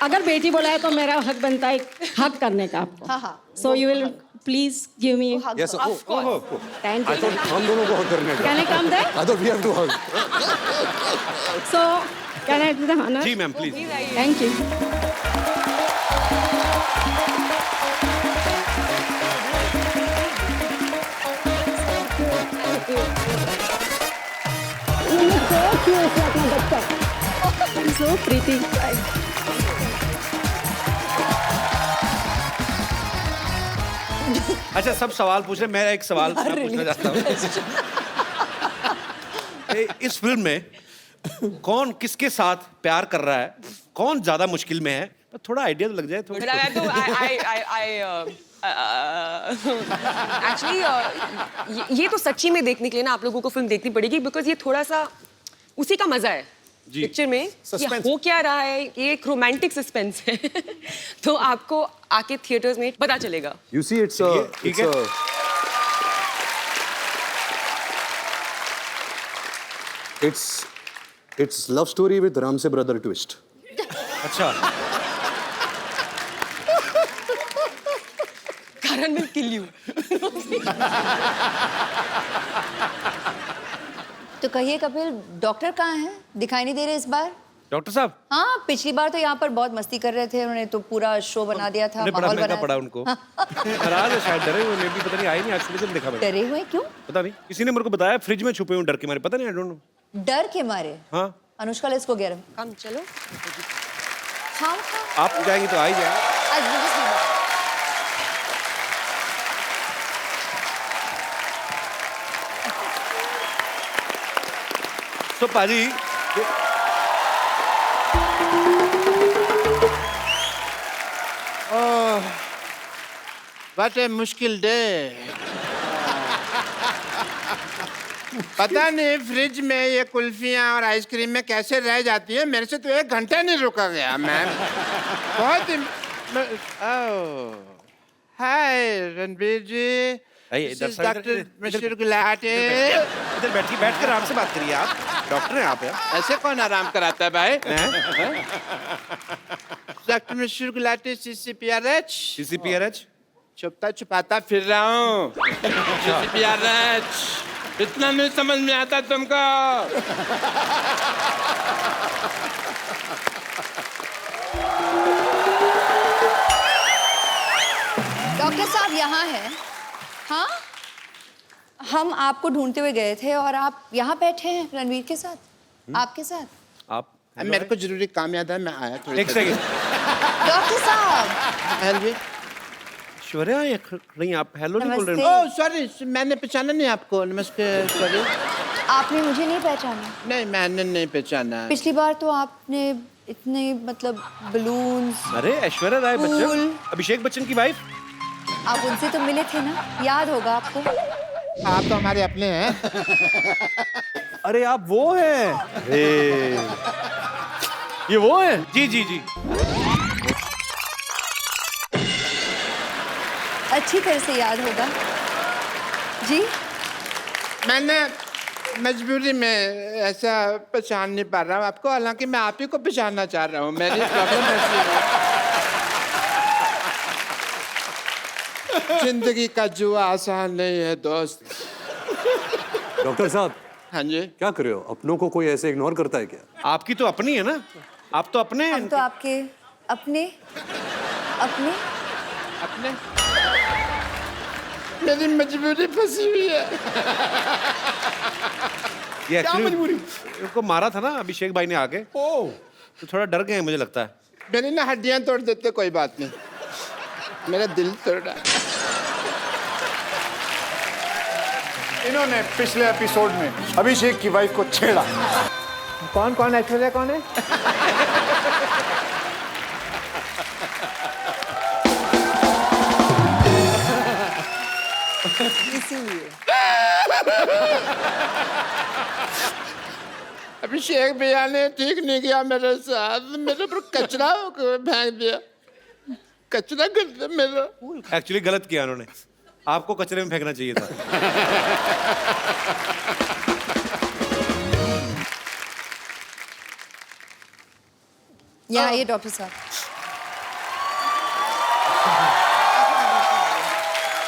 अगर बेटी बोला है तो मेरा हक बनता है हक करने का आपको. So you will please give me. Yes, thank I you. thought हम दोनों को हक करने का. Can I come there? I thought we have to hug. So can I do the honour? जी ma'am please. Thank you. So pretty. अच्छा सब सवाल पूछ रहे हैं. मैं एक सवाल मैं पूछना चाहता हूँ. इस फिल्म में कौन किसके साथ प्यार कर रहा है, कौन ज्यादा मुश्किल में है? थोड़ा आइडिया तो लग जाए. एक्चुअली ये तो सच्ची में देखने के लिए ना आप लोगों को फिल्म देखनी पड़ेगी बिकॉज ये थोड़ा सा उसी का मजा है पिक्चर में कि हो क्या रहा है. ये एक रोमांटिक सस्पेंस है. तो आपको आके थिएटर्स में पता चलेगा. You see, it's love story with Ramse brother twist. अच्छा Karan will kill you. तो कहिए कपिल डॉक्टर कहाँ हैं? दिखाई नहीं दे रहे इस बार. डॉक्टर साहब हाँ, पिछली बार तो यहाँ पर बहुत मस्ती कर रहे थे, उन्होंने तो पूरा शो बना दिया था, उन्हें बड़ा माहौल महंगा बनाया पड़ा था। उनको। नाराज है शायद, डरे हुए, मैं भी पता नहीं, आई नहीं आज सुबह से देखा मैंने। डरे हुए क्यों? पता नहीं, किसी ने मेरे को बताया फ्रिज में छुपे हुए डर के मारे, पता नहीं, आई डोंट नो। डर के मारे? हाँ Anushka let's go get him. Come चलो। हाँ, आप जाएंगी तो आ ही जाए। आज मुझे सुनो। तो पाजी व्हाट ए मुश्किल डे। पता नहीं फ्रिज में ये कुल्फियाँ और आइसक्रीम में कैसे रह जाती है, मेरे से तो 1 घंटा नहीं रुका गया मैम। बहुत ही हाय रणबीर जी, डॉक्टर मिस्टर गुलाटी। इधर बैठिए, बैठ कर आराम से बात करिए, आप डॉक्टर हैं आप यार। ऐसे कौन आराम कराता है भाई? Doctor mister Gulati CCPRH। CCPRH छुपता छुपाता फिर रहा हूँ। CCPRH इतना नहीं समझ में आता तुमको? डॉक्टर साहब यहाँ हैं। हाँ, हम आपको ढूंढते हुए गए थे और आप यहाँ बैठे हैं रणवीर के साथ, आपके साथ। आप मेरे को जरूरी काम याद है, मैं आया थोड़ी एक सेकंड। डॉक्टर साहब हेलो। ऐश्वर्या ये नहीं, आप हेलो नहीं बोल रहे नमस्ते। हो। ओह सॉरी, मैंने पहचाना नहीं आपको। नमस्ते। सॉरी। आपने मुझे नहीं पहचाना? नहीं, मैंने नहीं पहचाना। पिछली बार तो आपने इतने मतलब बलून्स। अरे ऐश्वर्या राय बच्चन, फूल। अभिषेक बच्चन की वाइफ। आप उनसे तो मिले थे ना, याद होगा आपको। आप तो हमारे अपने हैं। अरे आप वो हैं? अरे ये वो हैं? जी जी जी। अच्छी तरह से याद होगा जी। मैंने मजबूरी में ऐसा पहचान नहीं पा रहा हूँ आपको, हालांकि मैं आप ही को पहचानना चाह रहा हूँ। मेरी प्रॉब्लम ऐसी है। जिंदगी का जुआ आसान नहीं है दोस्त। डॉक्टर साहब हाँ जी। क्या कर रहे हो? अपनों को कोई ऐसे इग्नोर करता है क्या? आपकी तो अपनी है ना, आप तो अपने हैं। हम तो आपके अपने अपने अपने मेरी मजबूरी फंसी हुई है। ये एक्चुअली उनको मारा था ना अभिषेक भाई ने आके, तो थोड़ा डर गए हैं मुझे लगता है। मेरी ना हड्डियां तोड़ देते, कोई बात नहीं, मेरा दिल तोड़ा। इन्होंने पिछले एपिसोड में अभिषेक की वाइफ को छेड़ा। कौन कौन ऐश्वर्या कौन है? इसीलिए अभिषेक भैया ने ठीक नहीं किया मेरे साथ, मेरे ऊपर कचरा फेंक दिया, कचरा कर दिया मेरा। एक्चुअली गलत किया उन्होंने, आपको कचरे में फेंकना चाहिए था। यहाँ ये डॉक्टर साहब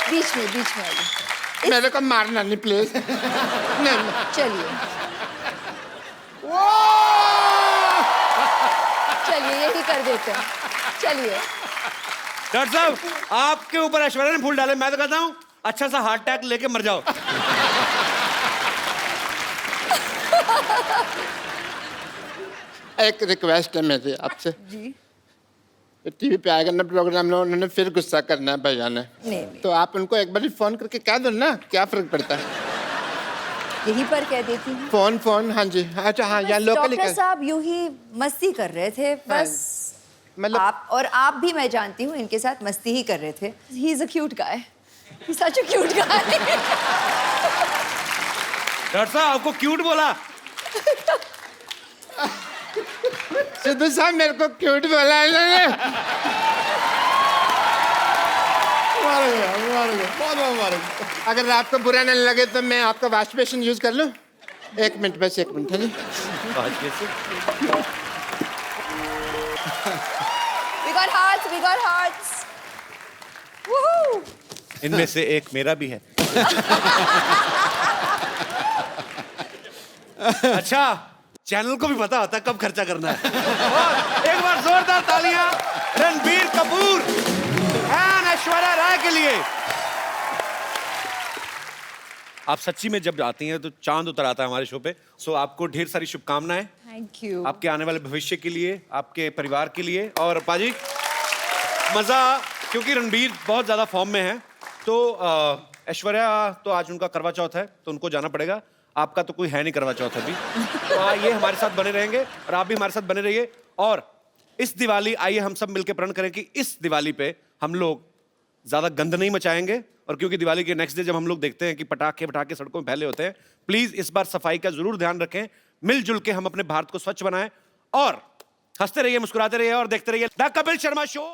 बीच में आइए। मेरे को मारना नहीं प्लीज। नहीं चलिए चलिए यही कर देते हैं, चलिए। डॉक्टर साहब आपके ऊपर ऐश्वर्या ने फूल डाले, मैं तो कहता हूँ अच्छा सा हार्ट अटैक लेके मर जाओ। एक रिक्वेस्ट है मेरी आपसे जी। टीवी पे आएगा ना प्रोग्राम में, उन्होंने फिर गुस्सा करना है भैया ने, नहीं। तो आप उनको एक बार फोन करके कह दो ना, क्या फर्क पड़ता है? यहीं पर कह देती हूँ। फोन हाँ जी। अच्छा हाँ, यहाँ लोकली डॉक्टर साहब यूं ही मस्ती कर रहे थे बस, मतलब आप और आप भी, मैं जानती हूँ, इनके साथ मस्ती ही कर रहे थे। He is a cute guy, he is such a cute guy. Doctor साहब आपको क्यूट बोला? सिद्धू साहब मेरे को क्यूट बोला है इन्होंने। अगर आपको बुरा नहीं लगे तो मैं आपका वॉश बेसिन यूज कर लूं? 1 मिनट, बस 1 मिनट है जी। We got hearts. Woohoo! इनमें से एक मेरा भी है। अच्छा चैनल को भी पता होता है कब खर्चा करना है। और एक बार जोरदार तालियां रणबीर कपूर एंड ऐश्वर्या राय के लिए। आप सच्ची में जब आती हैं तो चांद उतर आता है हमारे शो पे। सो आपको ढेर सारी शुभकामनाएं थैंक यू। आपके आने वाले भविष्य के लिए, आपके परिवार के लिए। और पाजी मजा, क्योंकि रणबीर बहुत ज्यादा फॉर्म में है तो ऐश्वर्या तो आज उनका करवा चौथ है तो उनको जाना पड़ेगा। आपका तो कोई है नहीं करवा चौथ अभी, तो ये हमारे साथ बने रहेंगे और आप भी हमारे साथ बने रहिए। और इस दिवाली आइए हम सब मिलकर प्रण करें कि इस दिवाली पे हम लोग ज्यादा गंद नहीं मचाएंगे। और क्योंकि दिवाली के नेक्स्ट डे जब हम लोग देखते हैं कि पटाखे सड़कों में फैले होते हैं, प्लीज इस बार सफाई का जरूर ध्यान रखें। मिलजुल के हम अपने भारत को स्वच्छ बनाएं और हंसते रहिए, मुस्कुराते रहिए और देखते रहिए द कपिल शर्मा शो।